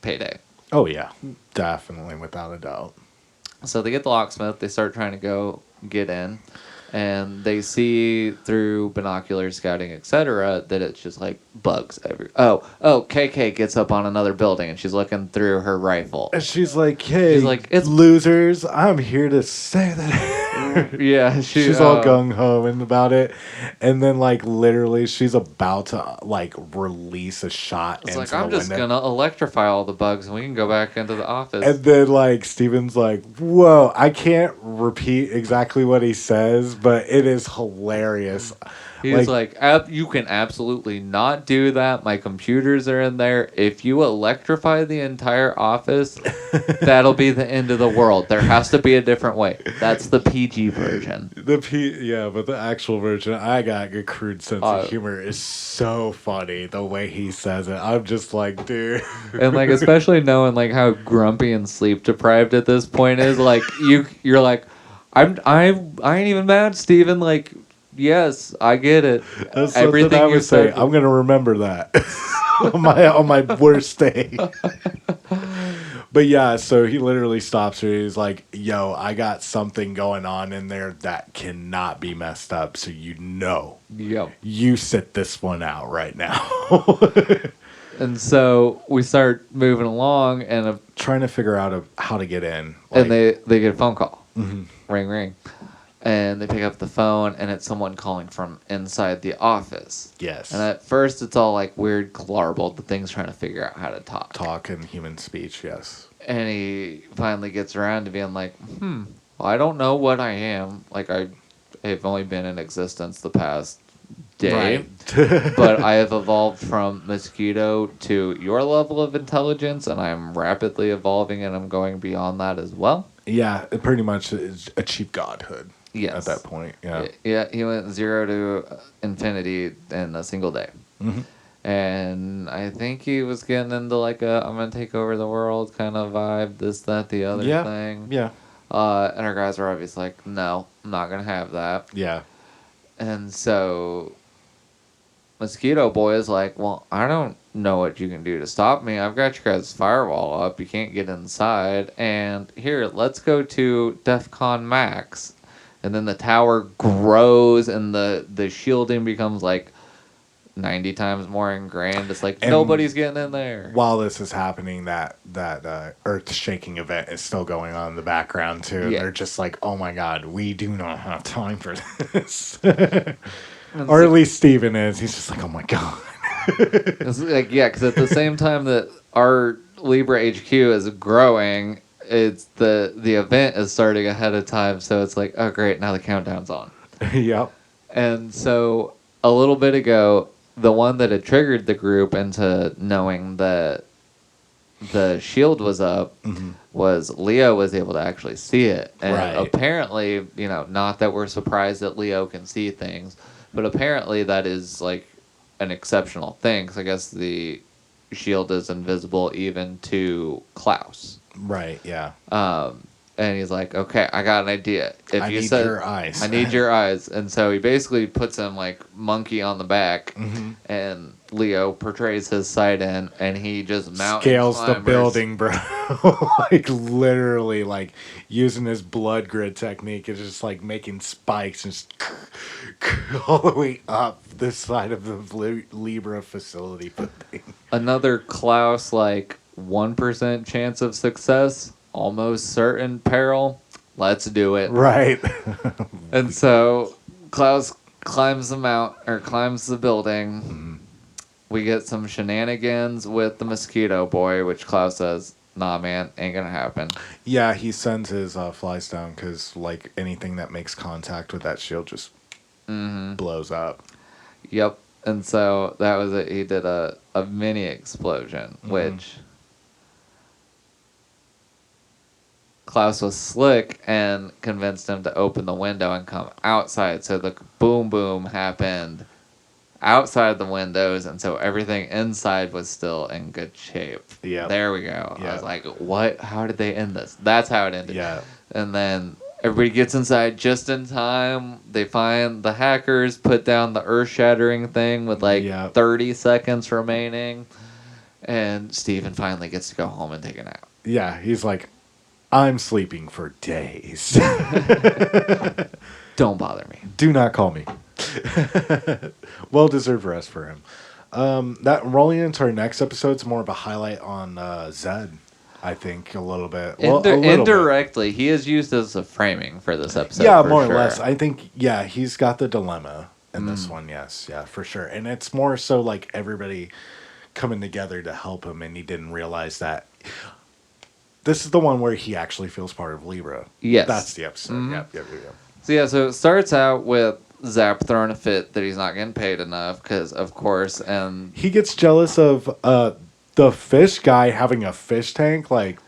payday. Oh, yeah. Definitely, without a doubt. So they get the locksmith. They start trying to go get in. And they see through binoculars, scouting, etc., that it's just like bugs everywhere. Oh, KK gets up on another building and she's looking through her rifle. And she's like, hey, She's like, it's losers, I'm here to say that. Yeah, she's all gung-ho and about it. And then, like, literally, she's about to, like, release a shot It's into like, the I'm just window. going to electrify all the bugs and we can go back into the office. And then, like, Steven's like, whoa, I can't repeat exactly what he says, but it is hilarious. He's like, you can absolutely not do that. My computers are in there. If you electrify the entire office, that'll be the end of the world. There has to be a different way. That's the PG version. Yeah, but the actual version, I got a crude sense of humor. Is so funny the way he says it. I'm just like, dude. And like, especially knowing like how grumpy and sleep deprived at this point is, like you're like, I ain't even mad, Steven. Like, yes, I get it. That's Everything something I you would say. said. I'm gonna remember that on my worst day. But yeah, so he literally stops her. He's like, yo, I got something going on in there that cannot be messed up. So Yep. you sit this one out right now. And so we start moving along, and Trying to figure out how to get in. and they get a phone call. Mhm. Ring, ring. And they pick up the phone, and it's someone calling from inside the office. Yes. And at first, it's all like weird, garbled. The thing's trying to figure out how to talk. Talk in human speech, yes. And he finally gets around to being like, well, I don't know what I am. Like, I've only been in existence the past day. Right. But I have evolved from mosquito to your level of intelligence, and I'm rapidly evolving, and I'm going beyond that as well. Yeah, it pretty much is achieve godhood. Yes. At that point, yeah. Yeah, he went 0 to infinity in a single day. Mm-hmm. And I think he was getting into like a I'm going to take over the world kind of vibe, this, that, the other thing. Yeah. And our guys were obviously like, no, I'm not going to have that. Yeah. And so Mosquito Boy is like, well, I don't know what you can do to stop me. I've got your guys' firewall up. You can't get inside. And here, let's go to DEFCON Max. And then the tower grows and the shielding becomes like 90 times more ingrained. It's like, and nobody's getting in there. While this is happening, that earth-shaking event is still going on in the background, too. Yeah. They're just like, oh, my God, we do not have time for this. Or at least Steven is. He's just like, oh, my God. It's like, yeah, because at the same time that our Libra HQ is growing, it's the event is starting ahead of time. So it's like, oh, great, now the countdown's on. Yep. And so a little bit ago, the one that had triggered the group into knowing that the shield was up was Leo was able to actually see it. And apparently, not that we're surprised that Leo can see things, but apparently that is like an exceptional thing. Because I guess the shield is invisible even to Klaus. Right, yeah. And he's like, okay, I got an idea. If I you need said, your eyes. I need your eyes. And so he basically puts him like monkey on the back, and Leo portrays his sight in, and he just scales the building, bro. Like literally, like using his blood grid technique is just like making spikes and just all the way up this side of the Libra facility. Another Klaus like 1% chance of success. Almost certain peril. Let's do it. Right. And so Klaus climbs climbs the building. We get some shenanigans with the mosquito boy, which Klaus says, "Nah, man, ain't gonna happen." Yeah, he sends his flies down because like anything that makes contact with that shield just blows up. Yep. And so that was it. He did a mini explosion, which Klaus was slick and convinced him to open the window and come outside. So the boom boom happened outside the windows, and so everything inside was still in good shape. Yeah. There we go. Yep. I was like, what? How did they end this? That's how it ended. Yeah. And then everybody gets inside just in time. They find the hackers, put down the earth-shattering thing with like 30 seconds remaining. And Steven finally gets to go home and take a nap. Yeah, he's like, I'm sleeping for days. Don't bother me. Do not call me. Well-deserved rest for him. That rolling into our next episode's more of a highlight on Zed, I think, a little bit. Well, a little indirectly, he is used as a framing for this episode. Yeah, more or less. I think, yeah, he's got the dilemma in this one, yes. Yeah, for sure. And it's more so like everybody coming together to help him, and he didn't realize that. This is the one where he actually feels part of Libra. Yes. That's the episode. Yep. So it starts out with Zap throwing a fit that he's not getting paid enough because, of course, and he gets jealous of the fish guy having a fish tank. Like,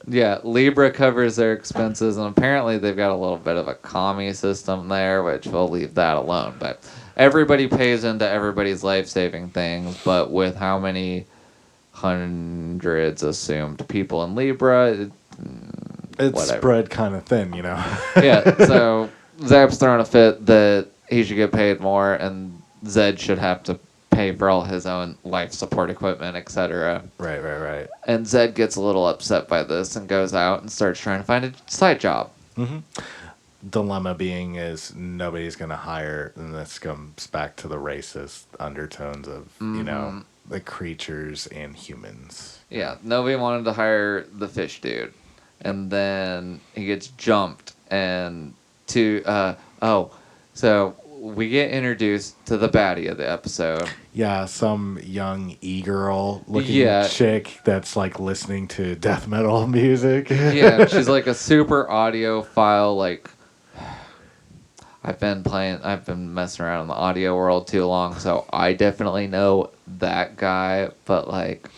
yeah, Libra covers their expenses, and apparently they've got a little bit of a commie system there, which we'll leave that alone. But everybody pays into everybody's life-saving things, but with how many hundreds assumed people in Libra, it's whatever. Spread kind of thin, you know. Yeah, so Zap's throwing a fit that he should get paid more, and Zed should have to pay for all his own life support equipment, etc. Right. And Zed gets a little upset by this and goes out and starts trying to find a side job. Dilemma being is nobody's going to hire, and this comes back to the racist undertones of, you know, the creatures and humans. Yeah, nobody wanted to hire the fish dude. And then he gets jumped and so we get introduced to the baddie of the episode. Yeah, some young e-girl looking chick that's like listening to death metal music. Yeah, she's like a super audiophile. Like, I've been messing around in the audio world too long, so I definitely know that guy. But like,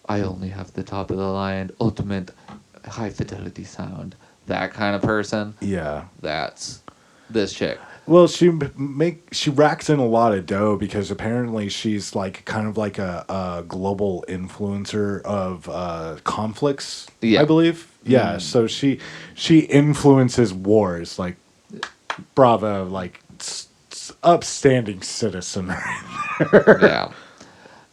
I only have the top of the line, ultimate high fidelity sound. That kind of person. Yeah, that's this chick. Well, she racks in a lot of dough because apparently she's like kind of like a global influencer of conflicts. Yeah. I believe. Yeah, so she influences wars. Like, bravo, like upstanding citizen right there. Yeah,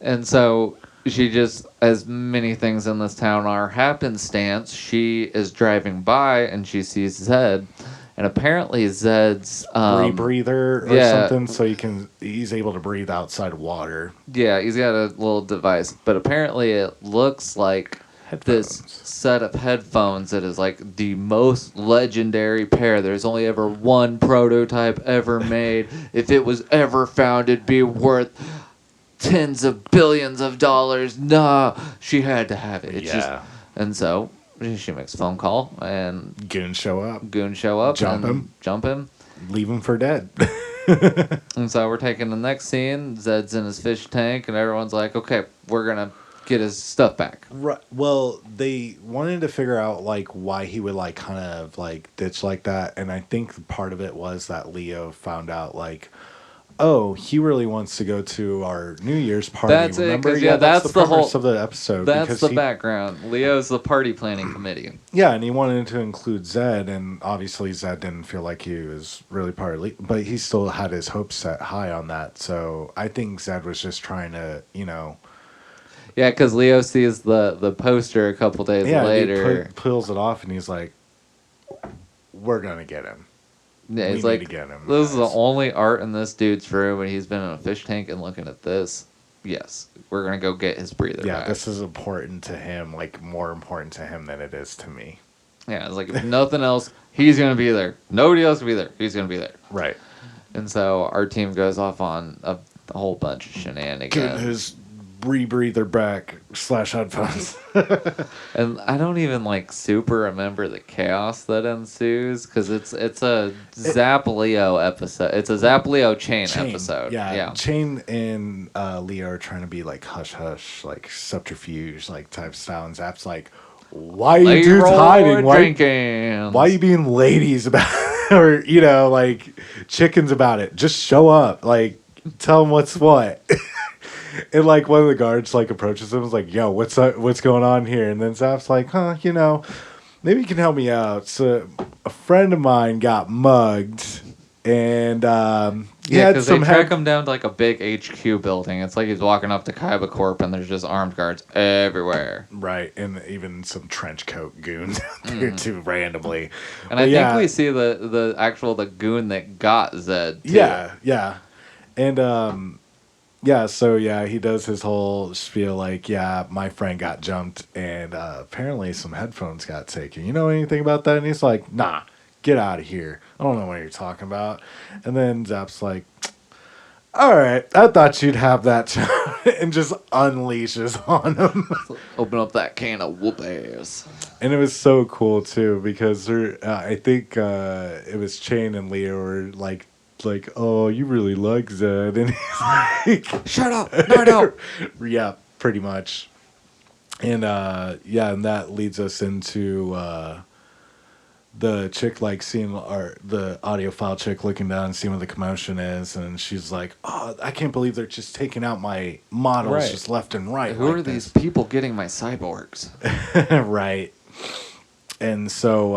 and so she just, as many things in this town are happenstance, she is driving by and she sees Zed. And apparently Zed's rebreather or something, so he's able to breathe outside of water. Yeah, he's got a little device, but apparently it looks like this set of headphones that is like the most legendary pair. There's only ever one prototype ever made. If it was ever found, it'd be worth tens of billions of dollars. Nah, she had to have it. And so she makes a phone call, and goons show up. Jump him. Leave him for dead. And so we're taking the next scene. Zed's in his fish tank, and everyone's like, okay, we're going to get his stuff back. Right. Well, they wanted to figure out like why he would like kind of like ditch like that. And I think part of it was that Leo found out like, oh, he really wants to go to our New Year's party. That's remember? It, yeah, that's the premise of the episode. That's the background. Leo's the party planning committee. Yeah, and he wanted to include Zed, and obviously Zed didn't feel like he was really part of but he still had his hopes set high on that. So I think Zed was just trying to, you know. Yeah, because Leo sees the poster a couple days later. He pulls it off, and he's like, we're going to get him. Yeah, it's like, this is the only art in this dude's room, and he's been in a fish tank and looking at this. Yes, we're going to go get his breather back. This is important to him, like more important to him than it is to me. Yeah, it's like, if nothing else, he's going to be there. Nobody else will be there. He's going to be there. Right. And so our team goes off on a whole bunch of Getting shenanigans. his rebreather back / headphones. And I don't even like super remember the chaos that ensues because it's a Zap Leo episode. It's a Zap Leo chain episode. Yeah. Chain and Leo are trying to be like hush hush, like subterfuge, like type style, and Zap's like, "Why are you dudes hiding? Why are you being ladies about it? Or like chickens about it? Just show up, like tell them what's what." And like one of the guards like approaches him, and is like, "Yo, what's up? What's going on here?" And then Zap's like, "Huh, maybe you can help me out. So a friend of mine got mugged, and he had because some they track him down to like a big HQ building. It's like he's walking up to Kaiba Corp and there's just armed guards everywhere. Right, and even some trench coat goons out there too randomly. And I think we see the goon that got Zed too. Yeah. And he does his whole spiel like, yeah, my friend got jumped and apparently some headphones got taken. You know anything about that? And he's like, nah, get out of here. I don't know what you're talking about. And then Zap's like, all right, I thought you'd have that and just unleashes on him. Open up that can of whoop ass. And it was so cool too because I think it was Chain and Leo were like, oh, you really like Zed, and he's like, shut up, no. Yeah, pretty much. And and that leads us into the chick like seeing the audiophile chick looking down and seeing what the commotion is, and she's like, oh, I can't believe they're just taking out my models just left and right. Who are these people getting my cyborgs? Right. And so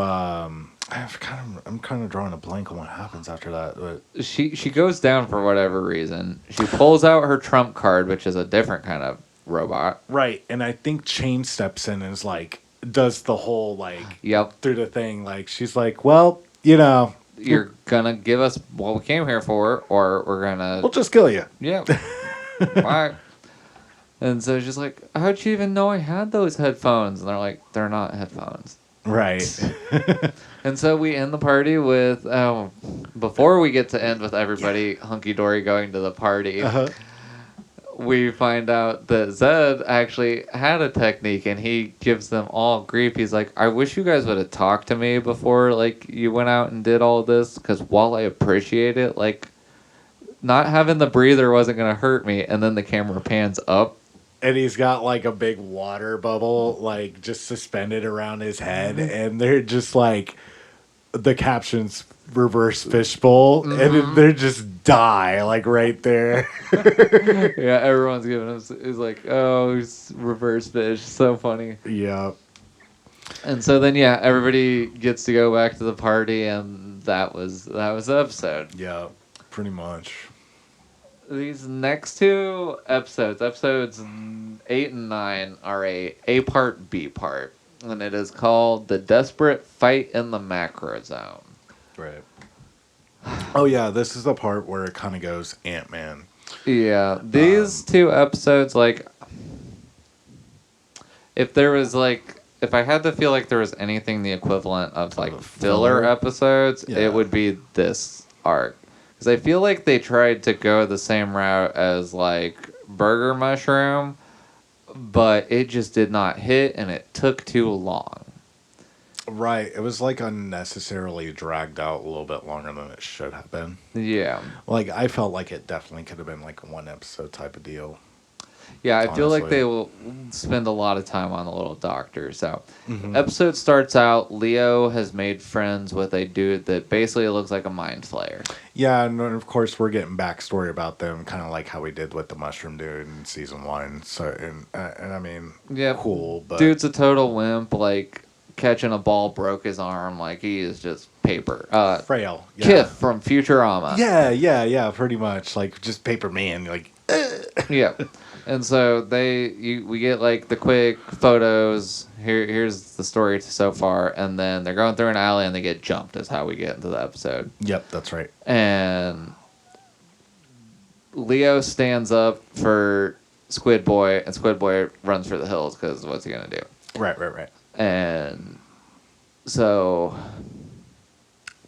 I'm kind of drawing a blank on what happens after that. But she goes down for whatever reason. She pulls out her trump card, which is a different kind of robot. Right, and I think Chain steps in and is like, does the whole like through the thing. Like she's like, well, you're gonna give us what we came here for, or we'll just kill you. Yeah. Bye. And so she's like, how'd you even know I had those headphones? And they're like, they're not headphones. Right. And so we end the party with, before we get to end with everybody hunky-dory going to the party, we find out that Zed actually had a technique, and he gives them all grief. He's like, I wish you guys would have talked to me before like you went out and did all this, because while I appreciate it, like, not having the breather wasn't going to hurt me. And then the camera pans up. And he's got like a big water bubble, like just suspended around his head, and they're just like the captions reverse fishbowl, and then they're just die like right there. Yeah, everyone's giving him. He's like, oh, he's reverse fish, so funny. Yeah. And so then everybody gets to go back to the party, and that was the episode. Yeah, pretty much. These next two episodes 8 and 9, are A part, B part. And it is called The Desperate Fight in the Macro Zone. Right. Oh, yeah, this is the part where it kind of goes Ant-Man. Yeah, these two episodes, like, if I had to feel like there was anything the equivalent of, like, filler episodes, it would be this arc. Because I feel like they tried to go the same route as, like, Burger Mushroom, but it just did not hit, and it took too long. Right. It was, like, unnecessarily dragged out a little bit longer than it should have been. Yeah. Like, I felt like it definitely could have been, like, a one-episode type of deal. Yeah, I feel like they will spend a lot of time on the little doctor. So, episode starts out, Leo has made friends with a dude that basically looks like a mind flayer. Yeah, and of course we're getting backstory about them, kind of like how we did with the mushroom dude in season 1. So, and I mean, cool, but dude's a total wimp. Like, catching a ball broke his arm. Like, he is just paper. Frail. Yeah. Kith from Futurama. Yeah, pretty much. Like, just paper man. Like, yeah. And so we get like the quick photos. Here's the story so far, and then they're going through an alley and they get jumped. Is how we get into the episode. Yep, that's right. And Leo stands up for Squid Boy, and Squid Boy runs for the hills because what's he gonna do? Right. And so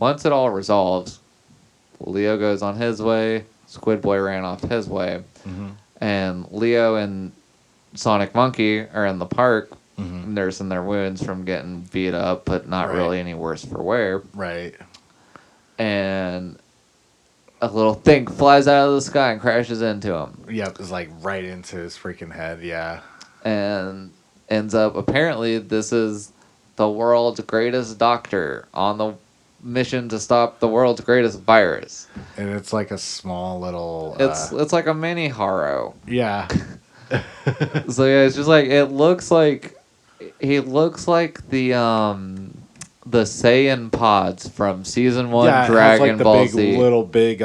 once it all resolves, Leo goes on his way. Squid Boy ran off his way. Mm-hmm. And Leo and Sonic Monkey are in the park Mm-hmm. nursing their wounds from getting beat up, but not Right. really any worse for wear. Right. And a little thing flies out of the sky and crashes into him. Yep, it's like right into his freaking head. Yeah. And ends up, apparently, this is the world's greatest doctor on the mission to stop the world's greatest virus. And it's like a small little. It's like a mini Haro. Yeah. So yeah, it's just like it looks like he looks like the Saiyan pods from season 1 Yeah, it has Dragon like the Ball big, Z. little big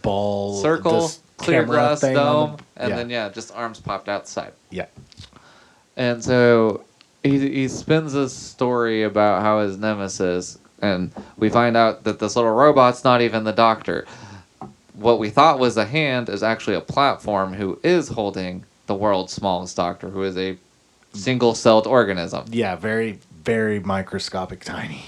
ball Circle, this clear camera glass thing on dome, the- and then just arms popped out the side. Yeah. And so he spins this story about how his nemesis, and we find out that this little robot's not even the doctor. What we thought was a hand is actually a platform who is holding the world's smallest doctor, who is a single-celled organism. Yeah, very, very microscopic tiny.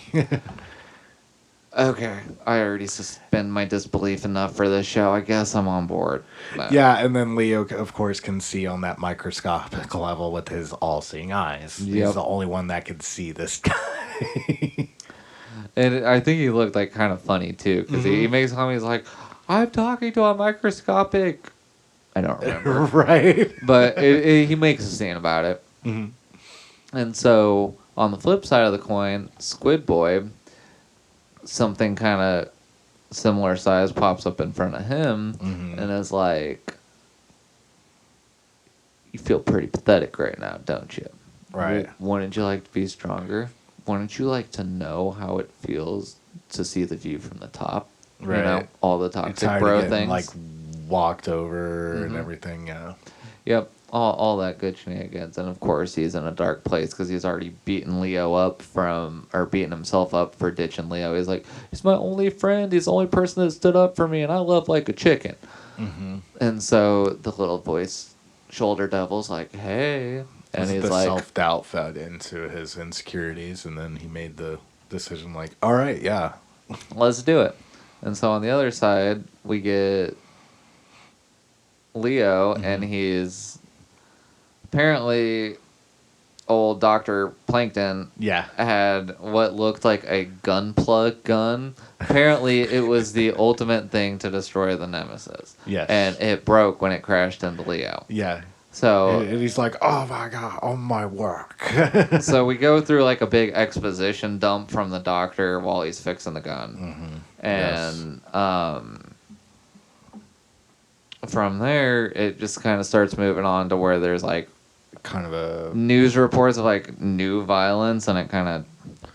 Okay, I already suspend my disbelief enough for this show. I guess I'm on board. But Yeah, and then Leo, of course, can see on that microscopic level with his all-seeing eyes. Yep. He's the only one that can see this guy. And I think he looked like kind of funny too, because he makes comments like, "I'm talking to a microscopic." I don't remember, Right. but he makes a scene about it. Mhm. And so on the flip side of the coin, Squid Boy, something kind of similar size pops up in front of him and is like, "You feel pretty pathetic right now, don't you? Right. Wouldn't you like to be stronger? Wouldn't you like to know how it feels to see the view from the top? Right. You know, all the You're toxic tired bro of getting, things." like, walked over and everything, yeah. Yep, all that good shenanigans. And of course, he's in a dark place because he's already beaten Leo up or beaten himself up for ditching Leo. He's like, "He's my only friend. He's the only person that stood up for me, and I love like a chicken." Mm-hmm. And so the little voice, shoulder devil's like, "Hey," and he's the like, self-doubt fed into his insecurities, and then he made the decision, like, all right, yeah. "Let's do it." And so on the other side, we get Leo, and he's apparently old Dr. Plankton Yeah. had what looked like a gun plug gun. Apparently, it was the ultimate thing to destroy the Nemesis. Yes. And it broke when it crashed into Leo. Yeah. So, And he's like, oh my God, oh my work. so we go through like a big exposition dump from the doctor while he's fixing the gun. And from there, it just kind of starts moving on to where there's like Kind of a... news reports of like new violence, and it kind of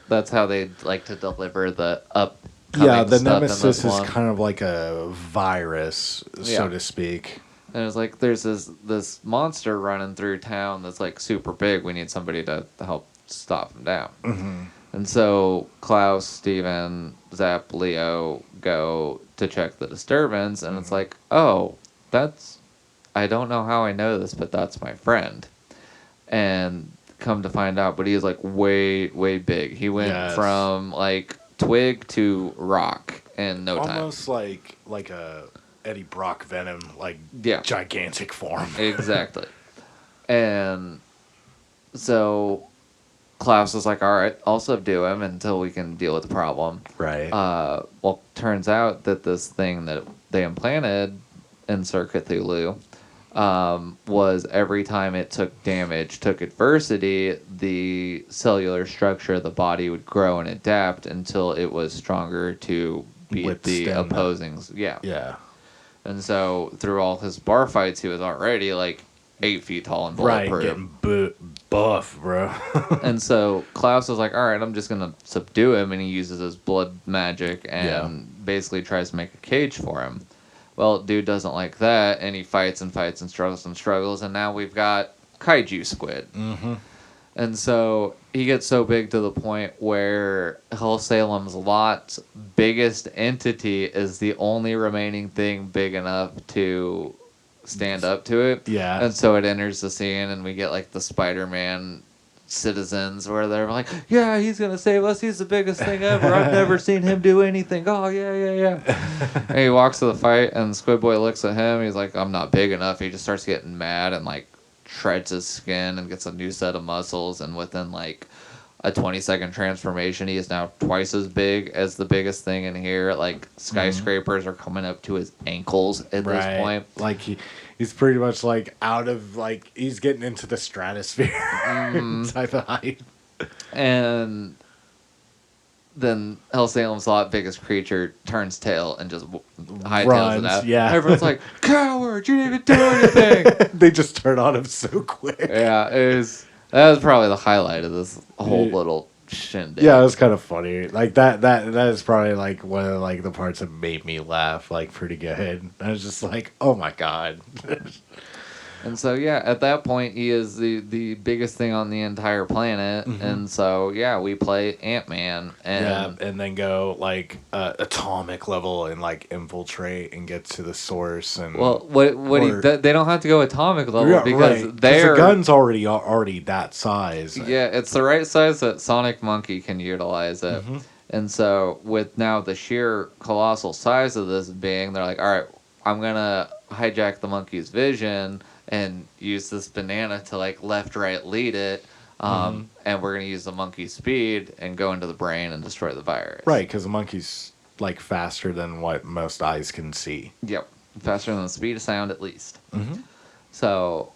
that's how they like to deliver the upcoming Yeah, the stuff Nemesis in this is one. kind of like a virus, Yeah. so to speak. And it's like there's this monster running through town that's like super big. We need somebody to help stop him down. And so Klaus, Steven, Zap, Leo go to check the disturbance, and it's like, oh, I don't know how I know this, but that's my friend. And come to find out, but he's like way, way big. He went from like twig to rock in no time. Almost like a Eddie Brock Venom, like gigantic form. Exactly. And so Klaus is like, all right, I'll subdue him until we can deal with the problem. Right. Well, turns out that this thing that they implanted in Sir Cthulhu was every time it took damage, took adversity, the cellular structure of the body would grow and adapt until it was stronger to beat the opposing. Yeah. And so through all his bar fights, he was already like 8 feet tall and bulletproof. Right, getting buff, bro. And so Klaus was like, all right, I'm just going to subdue him. And he uses his blood magic and basically tries to make a cage for him. Well, dude doesn't like that. And he fights and fights and struggles. And now we've got Kaiju Squid. And so he gets so big to the point where Hellsalem's lot's biggest entity is the only remaining thing big enough to stand up to it. Yeah. And so it enters the scene, and we get like the Spider-Man citizens where they're like, yeah, he's gonna save us. He's the biggest thing ever. I've never seen him do anything. Oh yeah, yeah, yeah. And he walks to the fight, and Squid Boy looks at him. He's like, I'm not big enough. He just starts getting mad and like shreds his skin and gets a new set of muscles. And within like a 20-second transformation, he is now twice as big as the biggest thing in here. Like skyscrapers are coming up to his ankles at this point. Like he's pretty much like out of like he's getting into the stratosphere type of height. And then Hellsalem's biggest creature turns tail and just hightails it out. Yeah. Everyone's like, coward, you didn't even do anything. They just turn on him so quick. Yeah, that was probably the highlight of this whole little shindig. Yeah, it was kind of funny. Like that is probably like one of like the parts that made me laugh like pretty good. I was just like, oh my god. And so yeah, at that point he is the biggest thing on the entire planet, and so yeah, we play Ant-Man and then go like atomic level and like infiltrate and get to the source and they don't have to go atomic level because the gun's already that size. Yeah, it's the right size that Sonic Monkey can utilize it. And so with now the sheer colossal size of this being, they're like, all right, I'm gonna hijack the monkey's vision and use this banana to like left right lead it, and we're gonna use the monkey's speed and go into the brain and destroy the virus. Right, because the monkey's like faster than what most eyes can see. Yep, faster than the speed of sound at least. So,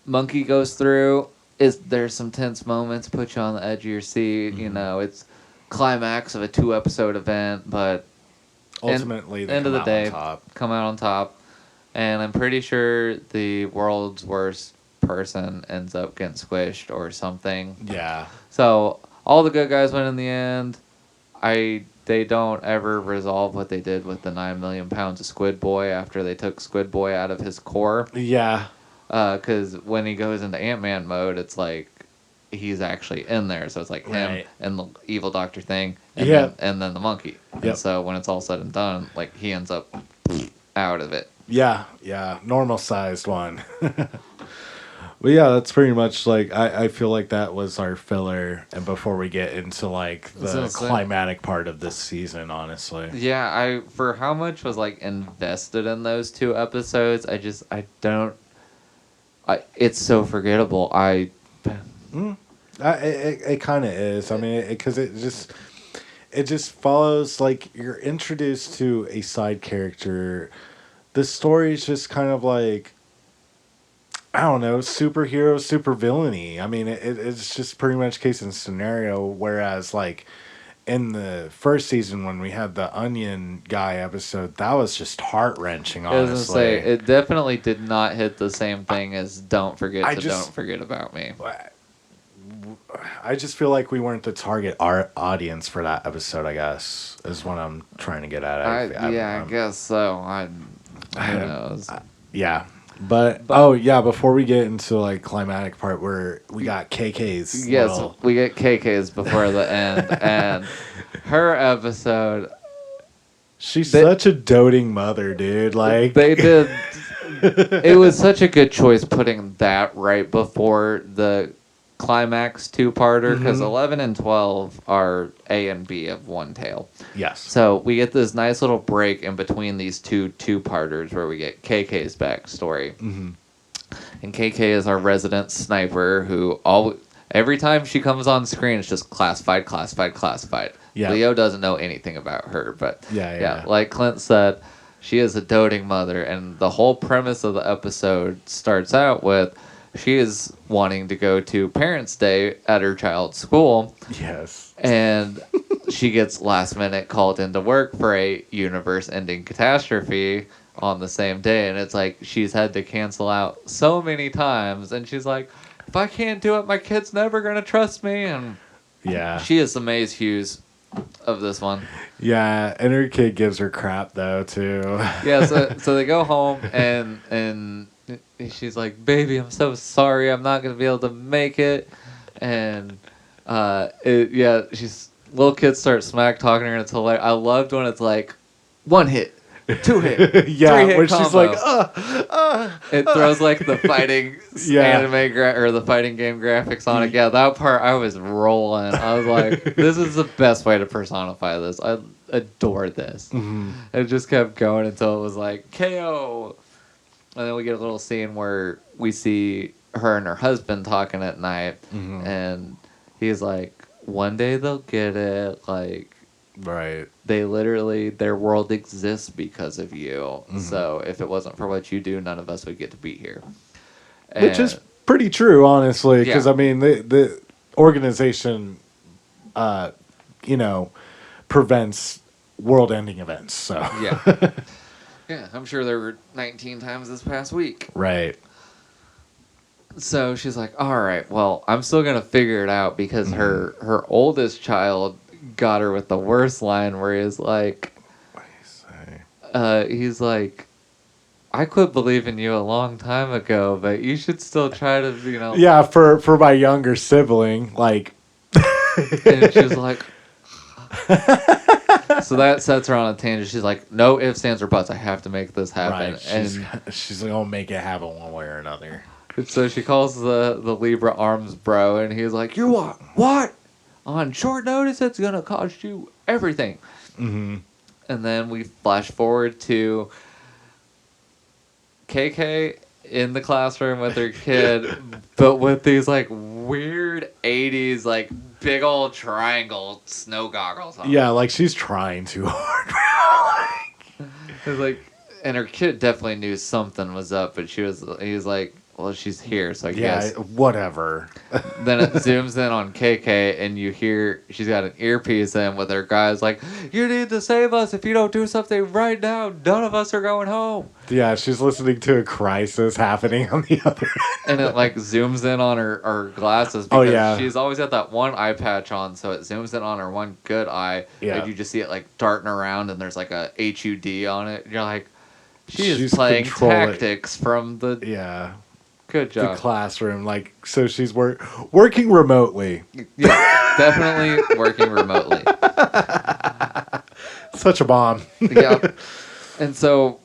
monkey goes through. There's some tense moments, put you on the edge of your seat. You know, it's climax of a 2-episode event, but ultimately, end of the day, come out on top. And I'm pretty sure the world's worst person ends up getting squished or something. Yeah. So all the good guys win in the end. They don't ever resolve what they did with the 9 million pounds of Squid Boy after they took Squid Boy out of his core. Yeah. Because when he goes into Ant-Man mode, it's like he's actually in there. So it's like him and the evil doctor thing, and then the monkey. And so when it's all said and done, like he ends up out of it. Yeah, normal sized one. But yeah, that's pretty much like I feel like that was our filler, and before we get into like the climatic part of this season, honestly. Yeah, for how much was like invested in those 2 episodes, it's so forgettable. It kind of is. I mean, because it just follows like you're introduced to a side character. The story's just kind of like, I don't know, superhero, supervillainy. I mean, it's just pretty much case and scenario. Whereas, like, in the first season when we had the Onion Guy episode, that was just heart-wrenching, honestly. I was going to say, it definitely did not hit the same thing as Don't Forget About Me. I just feel like we weren't the target audience for that episode, I guess, is what I'm trying to get at. I guess so. Who knows? Yeah. But before we get into like climatic part where we got KK's. Yes, we get KK's before the end, and her episode. She's such a doting mother, dude. Like they did. It was such a good choice putting that right before the climax 2-parter, because 11 and 12 are A and B of one tale. Yes. So we get this nice little break in between these 2-parters where we get KK's backstory. And KK is our resident sniper who every time she comes on screen, it's just classified. Yeah. Leo doesn't know anything about her, but yeah, like Clint said, she is a doting mother, and the whole premise of the episode starts out with she is wanting to go to Parents' Day at her child's school. Yes. And she gets last minute called into work for a universe-ending catastrophe on the same day. And it's like she's had to cancel out so many times. And she's like, if I can't do it, my kid's never going to trust me. And she is the Maze Hughes of this one. Yeah, and her kid gives her crap, though, too. Yeah, so they go home and she's like, baby, I'm so sorry. I'm not going to be able to make it. And, she's little kids start smack talking her, and it's hilarious. I loved when it's like, 1 hit, 2-hit, Yeah, 3-hit where combo. she's like, It throws like the fighting Yeah. anime or the fighting game graphics on it. Yeah, that part I was rolling. I was like, this is the best way to personify this. I adore this. It just kept going until it was like KO. And then we get a little scene where we see her and her husband talking at night, and he's like, one day they'll get it. Like, right. they literally, their world exists because of you. So if it wasn't for what you do, none of us would get to be here. Which is pretty true, honestly, because Yeah. I mean, the organization, you know, prevents world-ending events. So Yeah. Yeah, I'm sure there were 19 times this past week. right. So she's like, all right, well, I'm still going to figure it out because her oldest child got her with the worst line where he's like, I quit believing you a long time ago, but you should still try to, you know. Yeah, for my younger sibling, like. And she's like, so that sets her on a tangent. She's like, no ifs, ands, or buts. I have to make this happen. Right. And She's like, I'll make it happen one way or another. so she calls the Libra arms bro, and he's like, you want what? On short notice, it's going to cost you everything. Mm-hmm. And then we flash forward to KK in the classroom with her kid, but with these like weird 80s, like big old triangle snow goggles on. Yeah, like she's trying too hard. It's like, and her kid definitely knew something was up, but he was like, well, she's here, so I guess. Whatever. Then it zooms in on KK, and you hear she's got an earpiece in with her guys like, you need to save us. If you don't do something right now, none of us are going home. Yeah, she's listening to a crisis happening on the other end. And it like zooms in on her glasses because yeah. she's always got that one eye patch on, so it zooms in on her one good eye. Yeah. And you just see it like darting around, and there's like a HUD on it. You're like, she's She's playing controlling- tactics from the... Yeah. Good job. The classroom. Like, so she's working remotely. Yeah, definitely working remotely. Such a bomb. Yeah. And so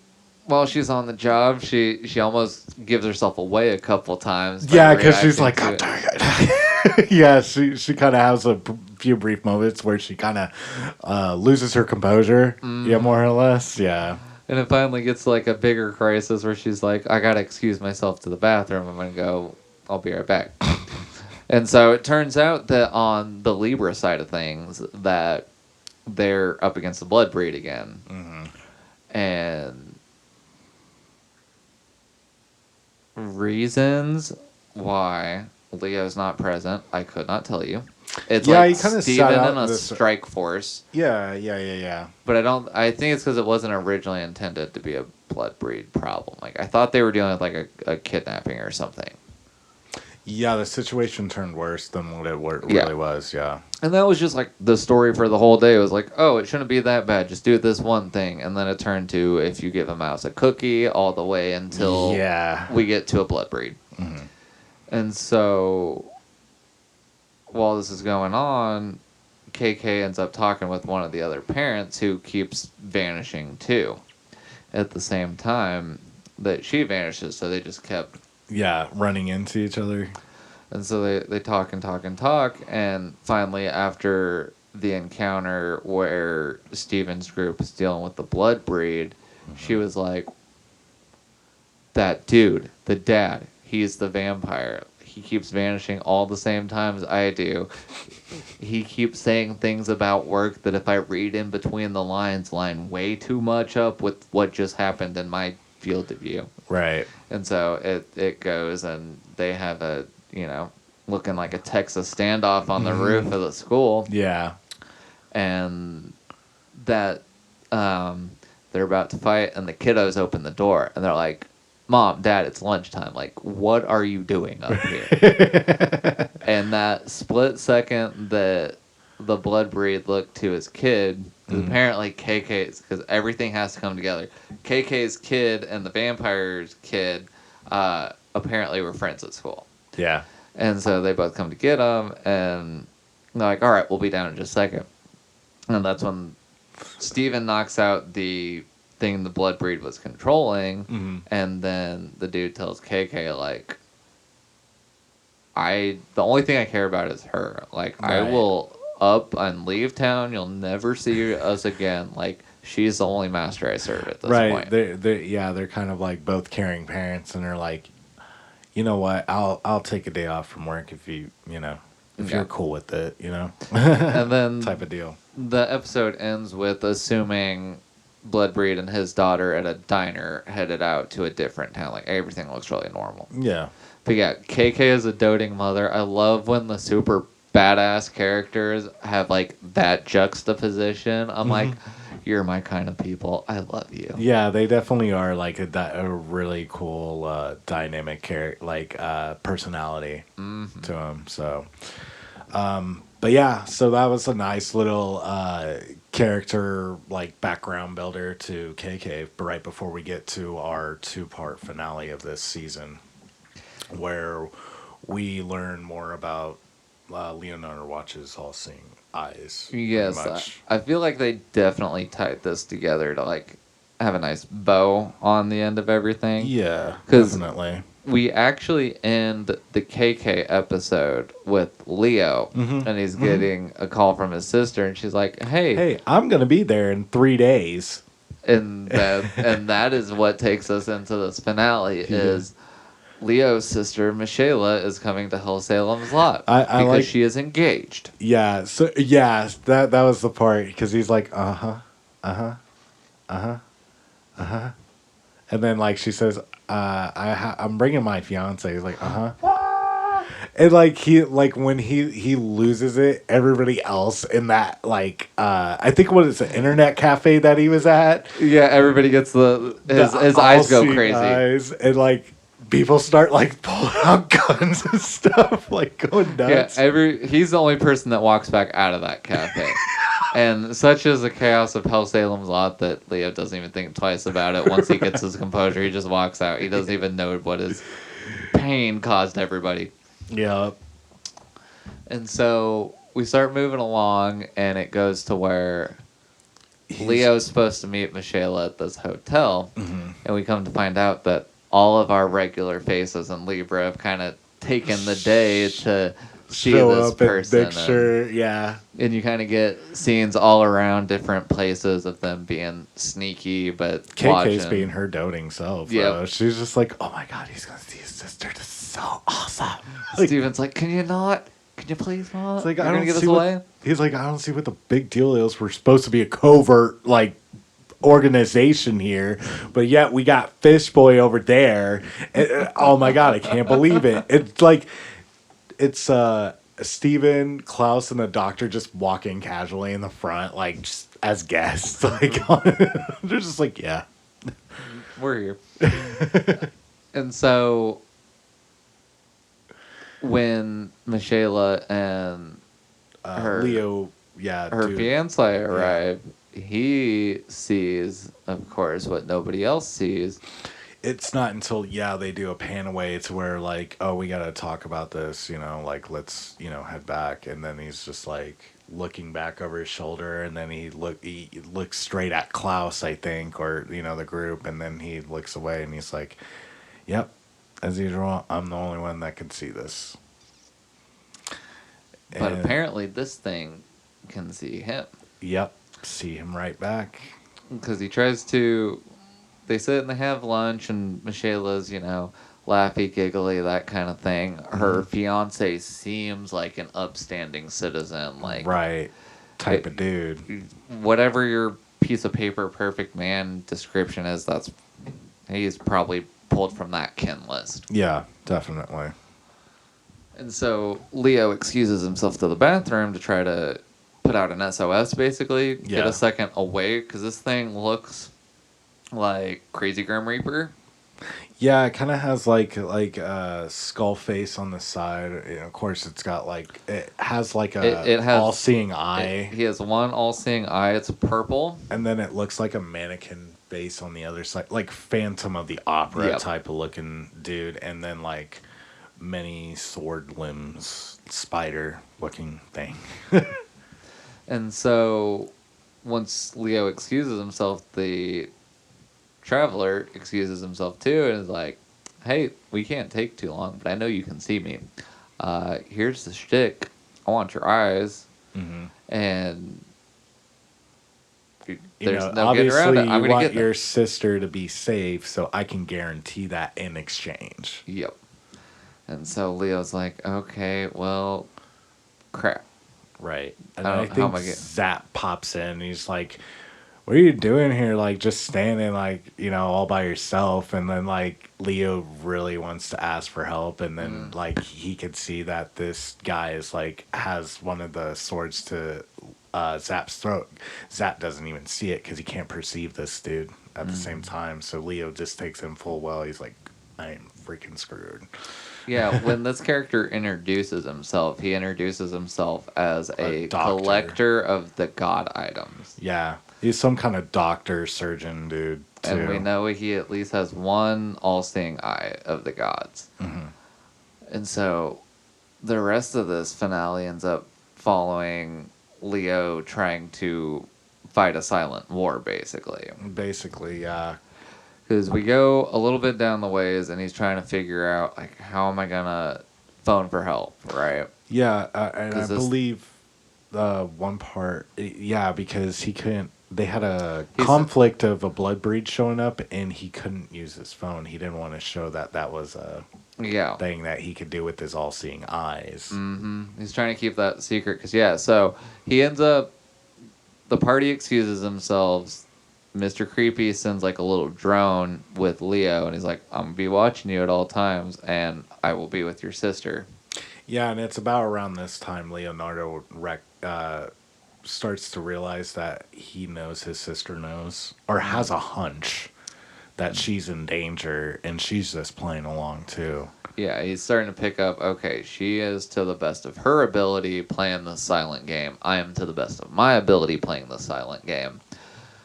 while she's on the job, she almost gives herself away a couple times. Yeah, because she's like, reacting God to it. dang it. Yeah, she kind of has a few brief moments where she kind of loses her composure. Yeah, more or less. Yeah. And it finally gets like a bigger crisis where she's like, I gotta excuse myself to the bathroom. I'm gonna go. I'll be right back. And so it turns out that on the Libra side of things, that they're up against the blood breed again. And reasons why Leo's not present, I could not tell you. It's Yeah, like he kinda Steven sat out and a this- strike force. Yeah. But I think it's because it wasn't originally intended to be a blood breed problem. Like, I thought they were dealing with like a kidnapping or something. Yeah, the situation turned worse than what it Yeah. really was. Yeah. And that was just like the story for the whole day. It was like, oh, it shouldn't be that bad. Just do this one thing. And then it turned to if you give a mouse a cookie all the way until we get to a blood breed. And so while this is going on, KK ends up talking with one of the other parents who keeps vanishing too. At the same time that she vanishes, so they just kept... Yeah, running into each other. And so they talk and talk and talk, and finally after the encounter where Steven's group is dealing with the blood breed, she was like, that dude, the dad, he's the vampire. He keeps vanishing all the same times I do. He keeps saying things about work that if I read in between the lines, line way too much up with what just happened in my field of view. Right. And so it goes, and they have a, looking like a Texas standoff on the roof of the school. Yeah. And that they're about to fight, and the kiddos open the door, and they're like, Mom, Dad, it's lunchtime. Like, what are you doing up here? And that split second that the blood breed looked to his kid, apparently KK's, because everything has to come together. KK's kid and the vampire's kid apparently were friends at school. Yeah. And so they both come to get him, and they're like, all right, we'll be down in just a second. And that's when Steven knocks out the thing the Bloodbreed was controlling. Mm-hmm. And then the dude tells KK, like, the only thing I care about is her. Like, I Right. will up and leave town. You'll never see us again. Like, she's the only master I serve at this Right. point. They're kind of like both caring parents, and they're like, you know what? I'll take a day off from work if if Yeah. you're cool with it, And then type of deal. the episode ends with assuming Bloodbreed and his daughter at a diner headed out to a different town. Like, everything looks really normal. Yeah. But yeah, KK is a doting mother. I love when the super badass characters have like that juxtaposition. I'm like, you're my kind of people. I love you. Yeah, they definitely are like a really cool dynamic personality to them. So, but yeah, so that was a nice little character like background builder to KK. Right before we get to our 2-part finale of this season, where we learn more about Leonardo Watch's all-seeing eyes. pretty Yes, much. I feel like they definitely tied this together to like have a nice bow on the end of everything. Yeah, 'Cause definitely. we actually end the KK episode with Leo, and he's getting a call from his sister, and she's like, "Hey, Hey, I'm gonna be there in 3 days. and that is what takes us into this finale is Leo's sister Michaela is coming to Hellsalem's lot I because like- she is engaged. Yeah, so yeah, that was the part because he's like, and then like she says, I'm bringing my fiance. He's like, and like when he loses it, everybody else in that I think what is an internet cafe that he was at. Yeah, everybody gets his eyes go all-seeing crazy. eyes, and like people start like pulling out guns and stuff, like going nuts. Yeah, he's the only person that walks back out of that cafe. And such is the chaos of Hellsalem's lot that Leo doesn't even think twice about it. Once he gets his composure, he just walks out. He doesn't even know what his pain caused everybody. Yeah. And so we start moving along, and it goes to where Leo's supposed to meet Michaela at this hotel. Mm-hmm. And we come to find out that all of our regular faces in Libra have kind of taken the day to see Show this up person. and picture, yeah. And you kind of get scenes all around different places of them being sneaky, but KK's watching. being her doting self. Yep. Yeah, she's just like, oh my god, he's gonna see his sister. This is so awesome. Like, Steven's like, can you not? Can you please not? it's like, You're I gonna don't give us see away? he's like, I don't see what the big deal is. We're supposed to be a covert organization here, but yet we got Fish Boy over there. And, oh my god, I can't believe it. It's like it's Steven, Klaus, and the doctor just walking casually in the front, like just as guests. Like they're just like, yeah. We're here. And so when Michaela and her Leo, yeah, her dude. fiance arrive, he sees, of course, what nobody else sees. It's not until they do a pan away to where like, oh, we gotta talk about this, like let's head back, and then he's just like looking back over his shoulder, and then he looks straight at Klaus, I think, or the group, and then he looks away and he's like, yep, as usual, I'm the only one that can see this. But And, apparently this thing can see him. yep, see him right back. Because he tries to... They sit and they have lunch, and Michaela's, laughy, giggly, that kind of thing. Her fiance seems like an upstanding citizen. Like, Right. Type of dude. Whatever your piece of paper perfect man description is, he's probably pulled from that kin list. Yeah, definitely. And so Leo excuses himself to the bathroom to try to put out an SOS, basically. Yeah. Get a second away, because this thing looks like Crazy Grim Reaper. Yeah, it kind of has like a skull face on the side. Of course, it's got it has like It has all-seeing eye, He has one all-seeing eye. It's purple. and then it looks like a mannequin face on the other side, like Phantom of the Opera Yep. type of looking dude, and then like many sword limbs, spider looking thing. And so once Leo excuses himself, the Traveler excuses himself too and is like, "Hey, we can't take too long, but I know you can see me. Here's the shtick. I want your eyes, and there's no getting around Obviously it. I'm you gonna want get them." your sister to be safe, so I can guarantee that in exchange. Yep. And so Leo's like, "Okay, well, crap. Right. And I I don't. How am think I getting?" Zap pops in and he's like, what are you doing here? Like, just standing, like, all by yourself. And then, like, Leo really wants to ask for help. And then, like, he could see that this guy is, like, has one of the swords to Zap's throat. Zap doesn't even see it because he can't perceive this dude at the same time. So Leo just takes him full well. He's like, I am freaking screwed. Yeah, when this character introduces himself, he introduces himself as a doctor. collector of the god items. Yeah. He's some kind of doctor, surgeon dude, too. And we know he at least has one all-seeing eye of the gods. And so the rest of this finale ends up following Leo trying to fight a silent war, basically. Basically, yeah. Because we go a little bit down the ways, and he's trying to figure out, like, how am I going to phone for help, right? Yeah, and I Is this- believe one part, yeah, because he couldn't. They had a He's- conflict of a blood breed showing up, and he couldn't use his phone. He didn't want to show that that was a Yeah. thing that he could do with his all-seeing eyes. He's trying to keep that secret because, yeah, so he ends up, the party excuses themselves. Mr. Creepy sends like a little drone with Leo, and he's like, I'm going to be watching you at all times, and I will be with your sister. Yeah, and it's about around this time Leonardo starts to realize that he knows his sister knows, or has a hunch that she's in danger, and she's just playing along too. Yeah, he's starting to pick up, okay, she is to the best of her ability playing the silent game. I am to the best of my ability playing the silent game.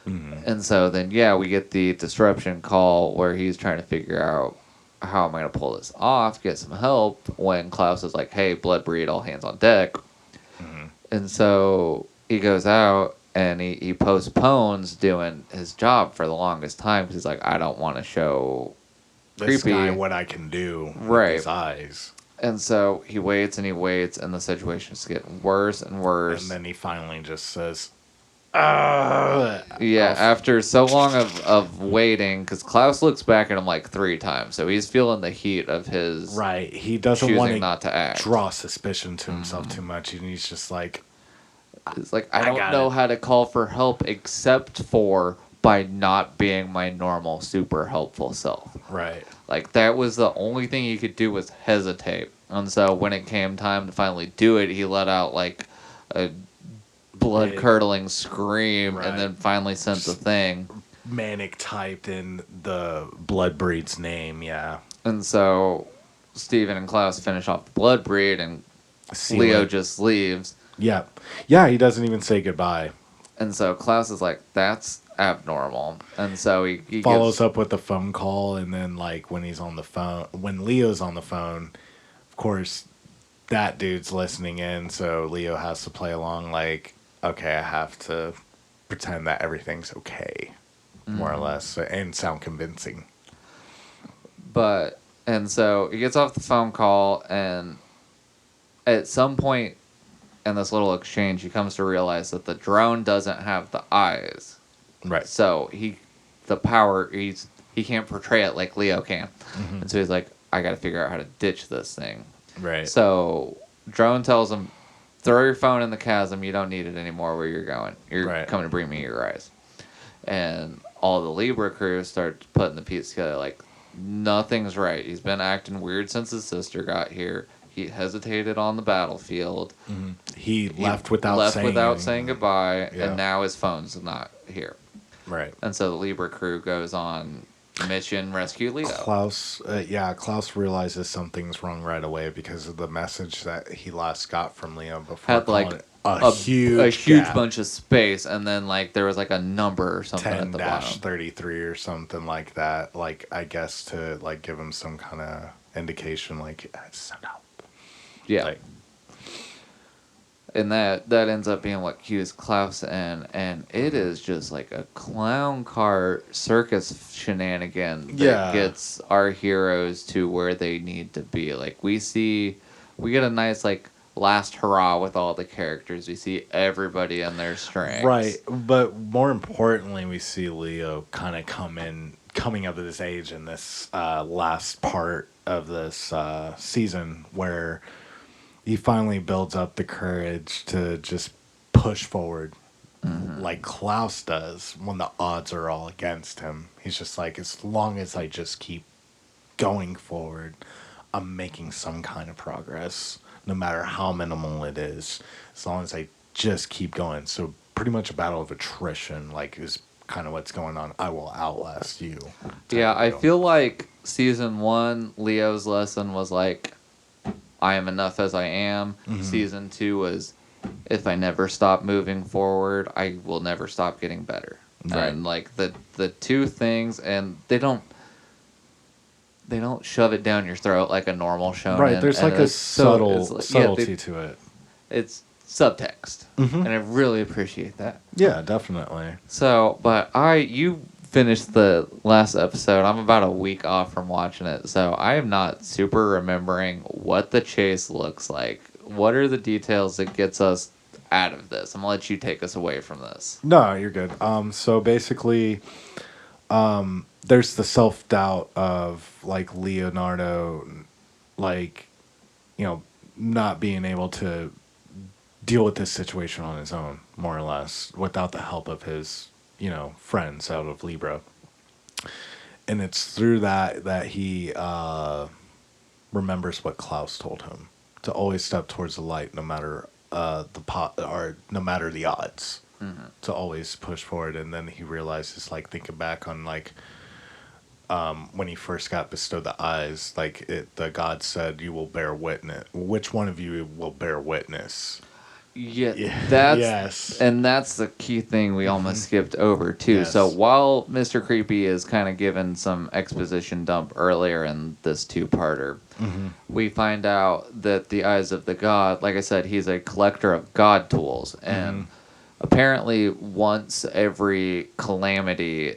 And so then, yeah, we get the disruption call where he's trying to figure out how am I going to pull this off, get some help, when Klaus is like, hey, blood breed, all hands on deck. And so he goes out and he postpones doing his job for the longest time because he's like, I don't want to show This Creepy guy what I can do Right. with his eyes. And so he waits, and the situation's getting worse and worse. And then he finally just says, yeah, after so long of waiting, because Klaus looks back at him like 3 times, so he's feeling the heat of his right. He doesn't want choosing not to act. draw suspicion to himself too much, and he's just like, It's like, I don't got know it. how to call for help except for by not being my normal, super helpful self. right. Like, that was the only thing he could do was hesitate. And so when it came time to finally do it, he let out, like, a blood-curdling scream Right. and then finally sent the thing. Manic typed in the blood breed's name, yeah. And so Steven and Klaus finish off the blood breed, and Seal Leo it. just leaves. Yeah. Yeah, he doesn't even say goodbye. And so Klaus is like, that's abnormal. And so he Follows gives, up with a phone call, and then, like, when he's on the phone, when Leo's on the phone, of course, that dude's listening in, so Leo has to play along, like, okay, I have to pretend that everything's okay, more or less, and sound convincing. and so he gets off the phone call, and at some point in this little exchange, he comes to realize that the drone doesn't have the eyes. Right. So he can't portray it like Leo can. And so he's like, I got to figure out how to ditch this thing. Right. So drone tells him, throw your phone in the chasm. You don't need it anymore where you're going. You're Right. coming to bring me your eyes. And all the Libra crew start putting the pieces together like, nothing's right. He's been acting weird since his sister got here. He hesitated on the battlefield. He left without saying goodbye, Yeah. and now his phone's not here. Right. And so the Libra crew goes on mission rescue Leo. Klaus realizes something's wrong right away because of the message that he last got from Leo before. Had like calling it a huge gap. bunch of space, and then like there was like a number or something at the bottom. 10-33 or something like that. Like, I guess to like give him some kind of indication, like, send help. Yeah. Like, and that ends up being what cues Klaus in, and it is just like a clown car circus shenanigan that Yeah. gets our heroes to where they need to be. Like we get a nice like last hurrah with all the characters. We see everybody in their strengths. Right, but more importantly, we see Leo kind of coming up to this age in this last part of this season where he finally builds up the courage to just push forward like Klaus does when the odds are all against him. He's just like, as long as I just keep going forward, I'm making some kind of progress, no matter how minimal it is, as long as I just keep going. So pretty much a battle of attrition, like, is kind of what's going on. I will outlast you. Yeah, I feel like season 1, Leo's lesson was like, I am enough as I am. Season 2 was, if I never stop moving forward, I will never stop getting better. Right. And like the two things, and they don't shove it down your throat like a normal shonen. Right, there's like a subtlety yeah, to it. It's subtext, and I really appreciate that. Yeah, definitely. So, but you finished the last episode. I'm about a week off from watching it, so I am not super remembering what the chase looks like. What are the details that gets us out of this? I'm gonna let you take us away from this. No, you're good. So basically, there's the self-doubt of like Leonardo, like, not being able to deal with this situation on his own, more or less, without the help of his, friends out of Libra. And it's through that he remembers what Klaus told him, to always step towards the light, no matter no matter the odds, to always push forward. And then he realizes, like, thinking back on like when he first got bestowed the eyes, like the god said, "You will bear witness. Which one of you will bear witness?" Yeah, Yes. and that's the key thing we almost skipped over too. Yes. So while Mr. Creepy is kind of given some exposition dump earlier in this two-parter, we find out that the Eyes of the God, like I said, he's a collector of god tools, and apparently once every calamity,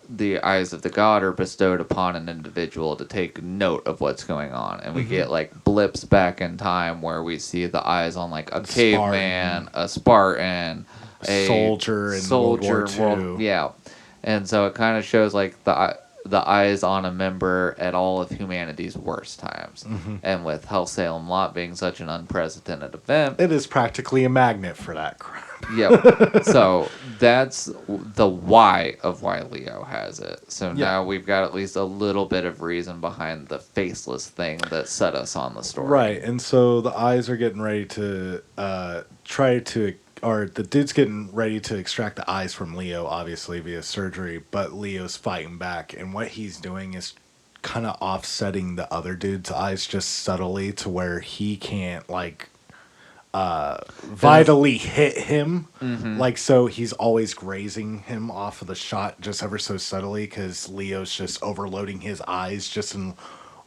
the Eyes of the God are bestowed upon an individual to take note of what's going on. And we get like blips back in time where we see the eyes on like a caveman, a Spartan, a soldier in World War II. Yeah. And so it kind of shows like the eyes on a member at all of humanity's worst times. And with Hellsalem Lot being such an unprecedented event, it is practically a magnet for that crap. Yep. So that's the why of why Leo has it. So now we've got at least a little bit of reason behind the faceless thing that set us on the story. Right. And so the eyes are getting ready to the dude's getting ready to extract the eyes from Leo, obviously via surgery, but Leo's fighting back. And what he's doing is kind of offsetting the other dude's eyes just subtly to where he can't like vitally hit him. Like, so he's always grazing him off of the shot just ever so subtly, because Leo's just overloading his eyes just in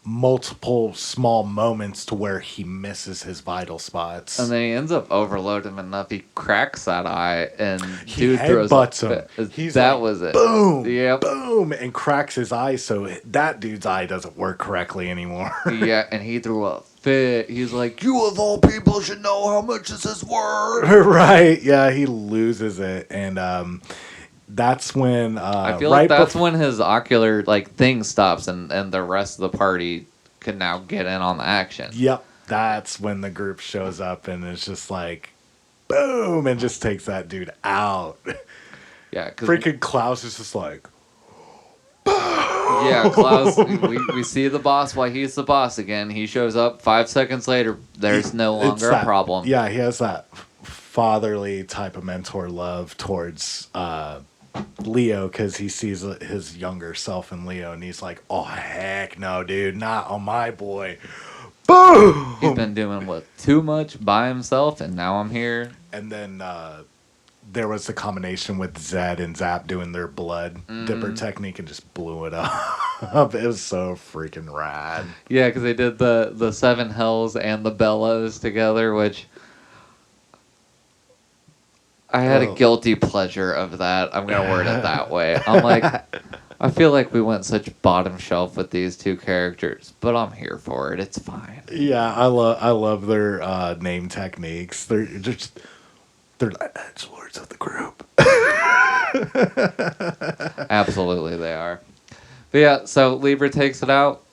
multiple small moments to where he misses his vital spots. And then he ends up overloading him enough, he cracks that eye, and he dude throws headbutts him. That was it. Boom! Yep. Boom! And cracks his eye, so that dude's eye doesn't work correctly anymore. Yeah, and he threw a fit. He's like, "You of all people should know how much this is worth." Right, yeah, he loses it. And that's when I feel like that's when his ocular like thing stops, and the rest of the party can now get in on the action. Yep, that's when the group shows up, and it's just like, boom, and just takes that dude out. Yeah, freaking Klaus is just like, yeah, Klaus. we see the boss while he's the boss again. He shows up 5 seconds later. There's no longer a problem. Yeah, he has that fatherly type of mentor love towards Leo, because he sees his younger self in Leo, and he's like, "Oh heck no, dude, not on my boy." Boom! He's been doing too much by himself, and now I'm here. And then there was the combination with Zed and Zap doing their blood dipper technique and just blew it up. It was so freaking rad. Yeah, because they did the seven hells and the bellows together, which I had a Oh. guilty pleasure of that. I'm gonna word it that way. I'm like, I feel like we went such bottom shelf with these two characters, but I'm here for it. It's fine. Yeah, I love their name techniques. They're like edge lords of the group. Absolutely, they are. But yeah, so Libra takes it out.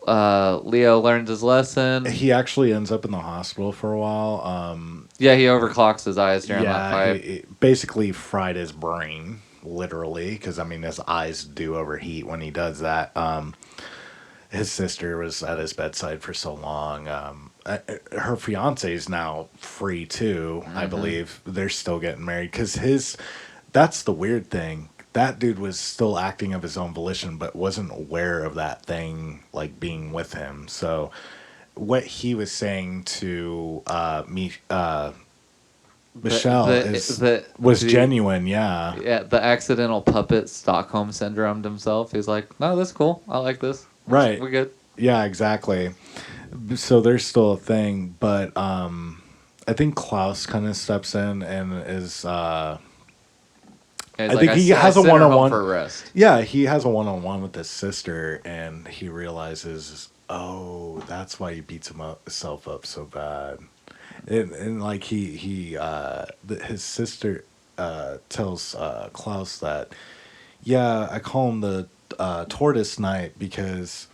Leo learns his lesson. He actually ends up in the hospital for a while. Yeah, he overclocks his eyes during that Yeah, fight. he basically fried his brain, literally, because I mean his eyes do overheat when he does that. His sister was at his bedside for so long. Her fiance is now free too, I believe. They're still getting married because that's the weird thing. That dude was still acting of his own volition, but wasn't aware of that thing like being with him. So what he was saying to Michelle was genuine. Yeah, Yeah, the accidental puppet Stockholm syndromed himself. He's like, no, that's cool. I like this. right. We're good. Yeah, exactly. So there's still a thing, but I think Klaus kind of steps in and is. Yeah, he's I like, think he has a sent her home one-on-one for rest. Yeah, he has a one-on-one with his sister, and he realizes, oh, that's why he beats himself up so bad. And like his sister tells Klaus that, yeah, I call him the tortoise knight because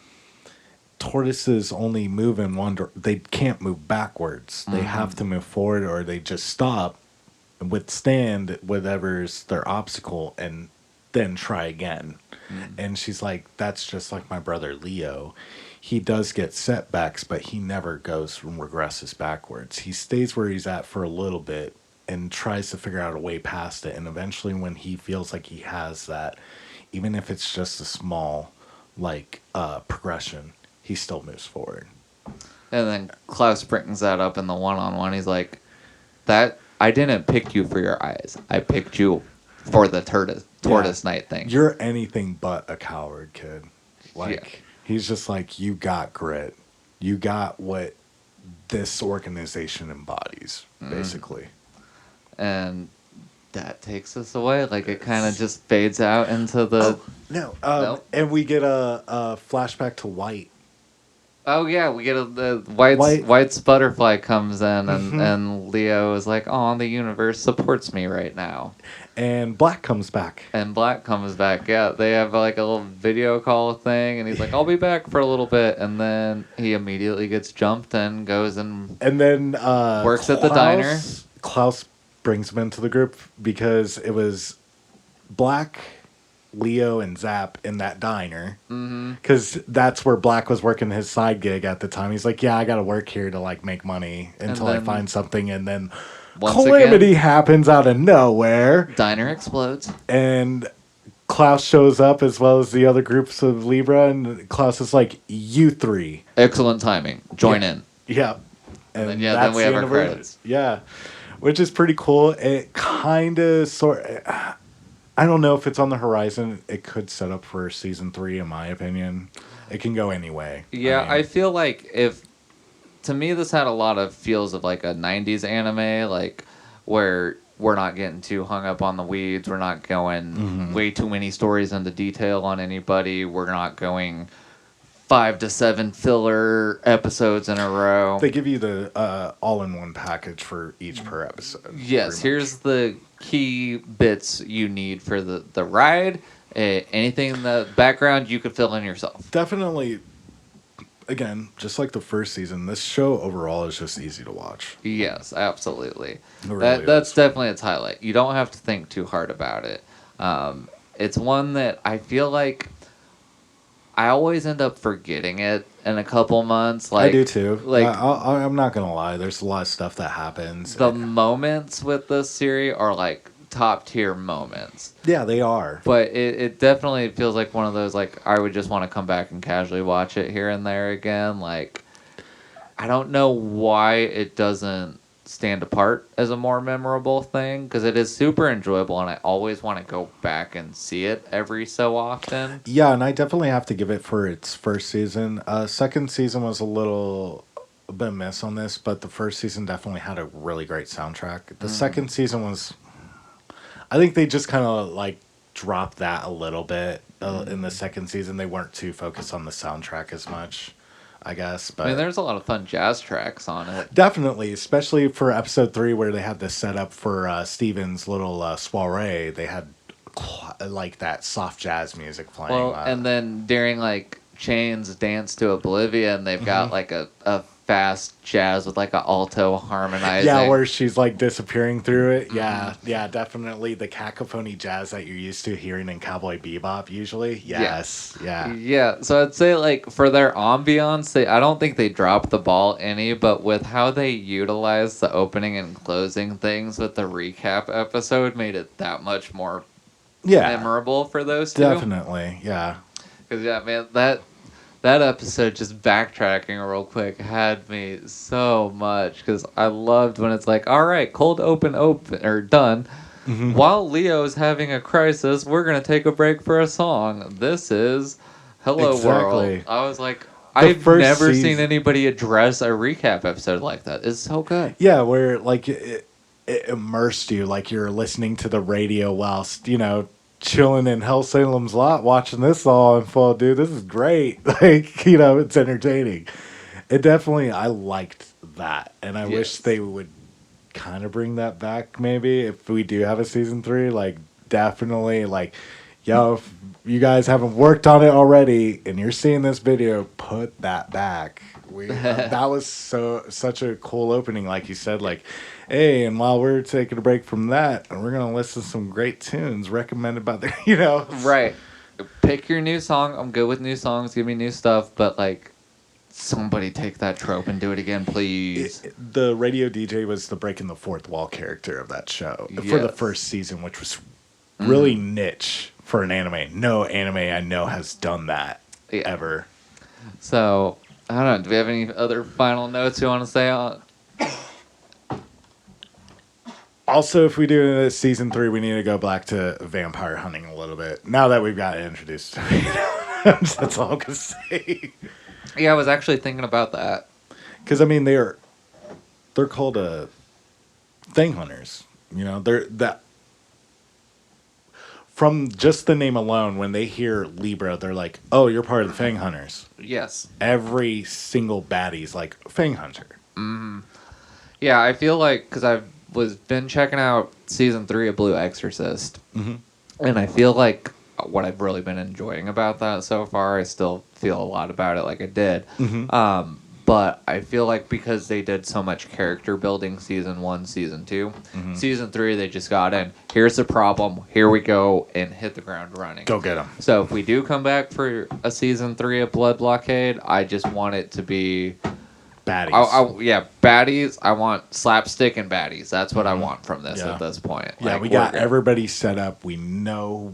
tortoises only move in they can't move backwards. They have to move forward, or they just stop and withstand whatever's their obstacle and then try again. And she's like, that's just like my brother Leo. He does get setbacks, but he never goes and regresses backwards. He stays where he's at for a little bit and tries to figure out a way past it. And eventually, when he feels like he has that, even if it's just a small progression, he still moves forward. And then Klaus brings that up in the one-on-one. He's like, that I didn't pick you for your eyes. I picked you for the tortoise knight thing. You're anything but a coward, kid. Yeah. He's just like, you got grit. You got what this organization embodies, basically. And that takes us away. Like, it kind of just fades out into the... No. And we get a flashback to White. Oh, yeah, we get the White's butterfly comes in, and Leo is like, oh, the universe supports me right now. And Black comes back. Yeah. They have like a little video call thing, and he's like, I'll be back for a little bit. And then he immediately gets jumped and goes and then works at the diner. Klaus brings him into the group because it was Black, Leo, and Zap in that diner. Because that's where Black was working his side gig at the time. He's like, yeah, I got to work here to like make money until I find something. And then calamity happens out of nowhere. Diner explodes. And Klaus shows up as well as the other groups of Libra. And Klaus is like, you three. Excellent timing. Join in. Yeah. And then we have our credits. Yeah. Which is pretty cool. It kind of I don't know if it's on the horizon. It could set up for season 3, in my opinion. It can go any way. Yeah, I feel like to me, this had a lot of feels of like a 90s anime, like where we're not getting too hung up on the weeds. We're not going way too many stories into detail on anybody. We're not going 5 to 7 filler episodes in a row. They give you the all-in-one package for each per episode. Yes, here's the key bits you need for the ride. Anything in the background you could fill in yourself. Definitely, again, just like the first season, this show overall is just easy to watch. Yes, absolutely. Really that's definitely its highlight. You don't have to think too hard about it. It's one that I feel like I always end up forgetting it in a couple months. Like, I do too. Like, I'm not gonna lie. There's a lot of stuff that happens. The moments with this series are like top tier moments. Yeah, they are. But it definitely feels like one of those, like, I would just want to come back and casually watch it here and there again. Like, I don't know why it doesn't stand apart as a more memorable thing, because it is super enjoyable and I always want to go back and see it every so often. Yeah, and I definitely have to give it for its first season. Second season was a little been miss on this, but the first season definitely had a really great soundtrack. The second season was, I think they just kind of like dropped that a little bit in the second season. They weren't too focused on the soundtrack as much, I guess. But I mean, there's a lot of fun jazz tracks on it. definitely, especially for episode 3 where they had this setup for Steven's little soiree. They had like that soft jazz music playing. Well, and then during like Chain's Dance to Oblivion, they've got like a fast jazz with like a alto harmonizing. Yeah, where she's like disappearing through it. Yeah, yeah, definitely the cacophony jazz that you're used to hearing in Cowboy Bebop usually. Yes, yeah. Yeah, so I'd say like for their ambiance, I don't think they dropped the ball any, but with how they utilized the opening and closing things with the recap episode made it that much more memorable for those two. Definitely, yeah. Because yeah, man, that episode, just backtracking real quick, had me so much because I loved when it's like, all right, cold open or done. While Leo's having a crisis, we're gonna take a break for a song. This is Hello World. I was like, I've never seen anybody address a recap episode like that. It's so good. Yeah, where like it immersed you, like you're listening to the radio whilst chilling in Hellsalem's lot watching this all unfold. Dude, this is great. Like, it's entertaining. It definitely, I liked that, and I wish they would kind of bring that back maybe if we do have a season 3. Like, definitely, like, yo, if you guys haven't worked on it already and you're seeing this video, put that back. That was such a cool opening, like you said, like, hey, and while we're taking a break from that, we're gonna listen to some great tunes recommended by the right. Pick your new song. I'm good with new songs. Give me new stuff, but like, somebody take that trope and do it again, please. The radio DJ was the breaking the fourth wall character of that show for the first season, which was really niche for an anime. No anime I know has done that ever. So I don't know. Do we have any other final notes you want to say on? Also, if we do season 3, we need to go back to vampire hunting a little bit. Now that we've got introduced to it. That's all I'm going to say. Yeah, I was actually thinking about that. Because, I mean, they're called thing hunters. They're that. From just the name alone, when they hear Libra, they're like, oh, you're part of the Fang Hunters. Yes. Every single baddie's like, Fang Hunter. Yeah, I feel like, because I've been checking out season 3 of Blue Exorcist, and I feel like what I've really been enjoying about that so far, I still feel a lot about it like I did, but I feel like because they did so much character building season 1, season 2, season 3 they just got in, here's the problem, here we go, and hit the ground running. Go get them. So if we do come back for a season 3 of Blood Blockade, I just want it to be baddies. Baddies. I want slapstick and baddies. That's what I want from this at this point. Yeah, we got everybody set up. We know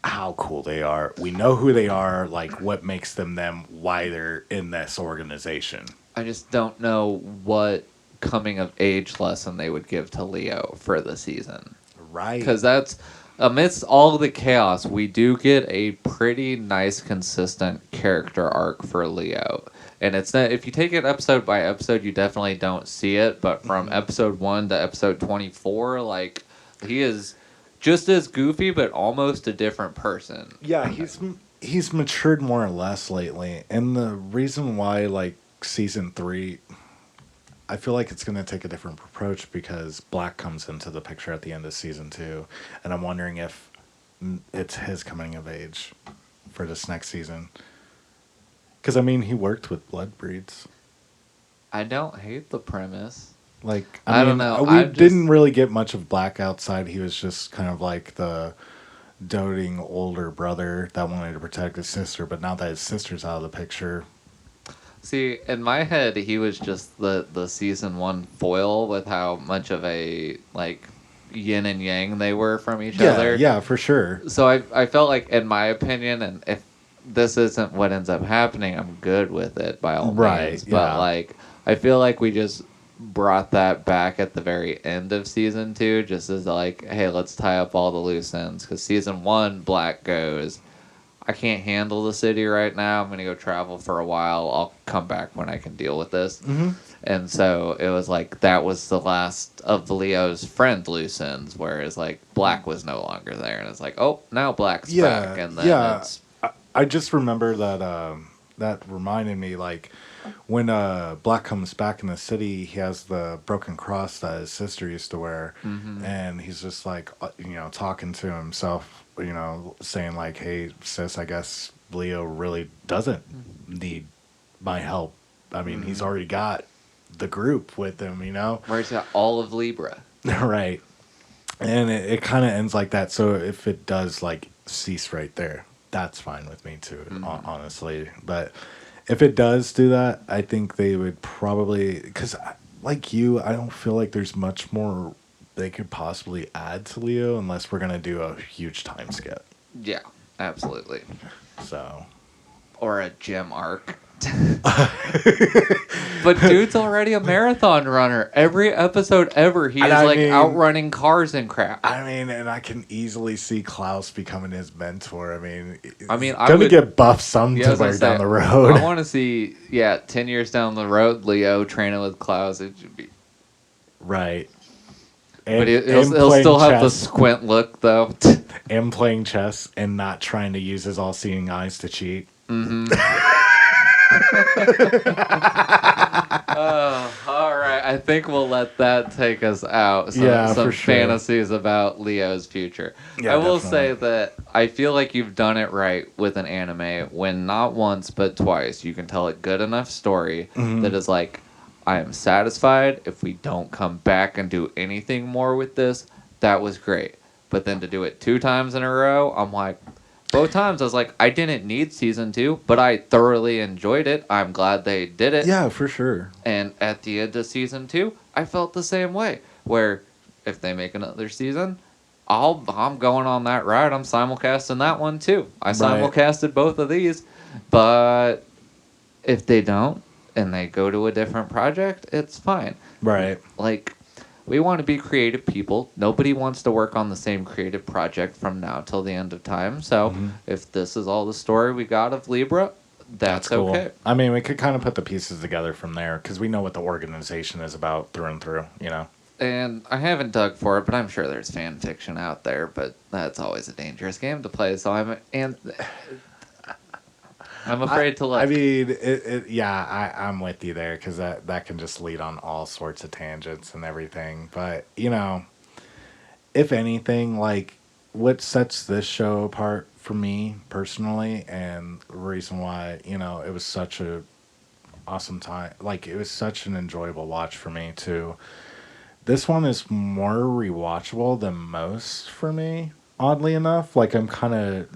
how cool they are. We know who they are, like what makes them, why they're in this organization. I just don't know what coming of age lesson they would give to Leo for the season. Right. Because that's, amidst all the chaos, we do get a pretty nice, consistent character arc for Leo. And it's not, if you take it episode by episode, you definitely don't see it. But from episode 1 to episode 24, like, he is just as goofy, but almost a different person. Yeah, he's matured more or less lately. And the reason why, like, season 3, I feel like it's going to take a different approach because Black comes into the picture at the end of season 2. And I'm wondering if it's his coming of age for this next season. Because, I mean, he worked with Blood Breeds. I don't hate the premise. Like, I don't know. We didn't really get much of Black outside. He was just kind of like the doting older brother that wanted to protect his sister. But now that his sister's out of the picture. See, in my head, he was just the season 1 foil with how much of a, like, yin and yang they were from each other. Yeah, for sure. So I felt like, in my opinion, and if this isn't what ends up happening, I'm good with it by all means. But like, I feel like we just brought that back at the very end of season 2, just as like, hey, let's tie up all the loose ends. Because season 1, Black goes, I can't handle the city right now. I'm gonna go travel for a while. I'll come back when I can deal with this. Mm-hmm. And so it was like that was the last of the Leo's friend loose ends, whereas like Black was no longer there, and it's like, oh, now Black's back, Yeah, and then yeah. it's I just remember that that reminded me, like, when Black comes back in the city, he has the broken cross that his sister used to wear, and he's just like, talking to himself, saying like, "Hey, sis, I guess Leo really doesn't need my help. I mean, he's already got the group with him, where it's got all of Libra. right?" And it kind of ends like that. So if it does like cease right there, that's fine with me too, honestly. But if it does do that, I think they would probably, because like you, I don't feel like there's much more they could possibly add to Leo unless we're gonna do a huge time skip. Yeah, absolutely. So, Or a gem arc. But dude's already a marathon runner. Every episode ever, he is like outrunning cars and crap. I mean, and I can easily see Klaus becoming his mentor. I mean, he's gonna get buffed somewhere down the road. I want to see, 10 years down the road, Leo training with Klaus. It should be right. But he'll still have the squint look, though. And playing chess and not trying to use his all-seeing eyes to cheat. Mm-hmm. All right. I think we'll let that take us out. Some for sure. fantasies about Leo's future. Yeah, I will definitely. say that I feel like you've done it right with an anime when not once but twice you can tell a good enough story that is like, I am satisfied if we don't come back and do anything more with this. That was great. But then to do it 2 times in a row, I'm like, both times I was like, I didn't need season 2, but I thoroughly enjoyed it. I'm glad they did it. Yeah, for sure. And at the end of season 2, I felt the same way. Where if they make another season, I'm going on that ride. I'm simulcasting that one too. I simulcasted both of these, but if they don't and they go to a different project, it's fine. Right. Like, we want to be creative people. Nobody wants to work on the same creative project from now till the end of time. So if this is all the story we got of Libra, that's cool. Okay. I mean, we could kind of put the pieces together from there because we know what the organization is about through and through, And I haven't dug for it, but I'm sure there's fan fiction out there. But that's always a dangerous game to play. So I'm afraid to look. I mean, I'm with you there because that can just lead on all sorts of tangents and everything. But, if anything, like, what sets this show apart for me personally, and the reason why, it was such a awesome time, like, it was such an enjoyable watch for me, too. This one is more rewatchable than most for me, oddly enough. Like, I'm kind of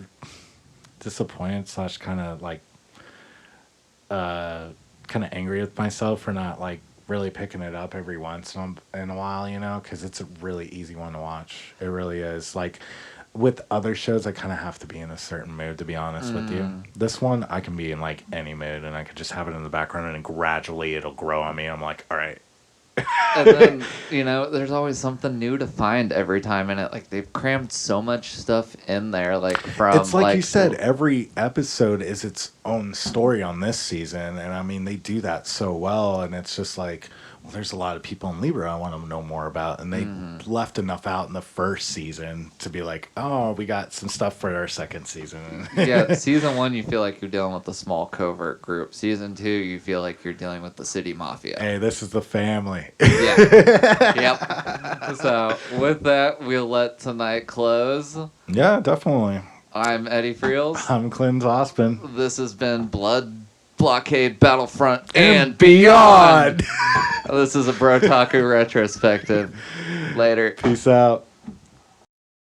disappointed / kind of like kind of angry with myself for not like really picking it up every once in a while, because it's a really easy one to watch. It really is. Like with other shows, I kind of have to be in a certain mood, to be honest with you. This one, I can be in like any mood and I could just have it in the background and gradually it'll grow on me. I'm like, all right. And then, there's always something new to find every time in it. Like, they've crammed so much stuff in there. Like, from... It's like you said, every episode is its own story on this season. And, I mean, they do that so well. And it's just like, well, there's a lot of people in Libra I want to know more about. And they left enough out in the first season to be like, oh, we got some stuff for our second season. Yeah, season 1, you feel like you're dealing with a small covert group. Season 2, you feel like you're dealing with the city mafia. Hey, this is the family. Yeah. Yep. So, with that, we'll let tonight close. Yeah, definitely. I'm Eddie Friels. I'm Clint Ospin. This has been Blood Blockade Battlefront and beyond. This is a Brotaku Retrospective. Later. Peace out.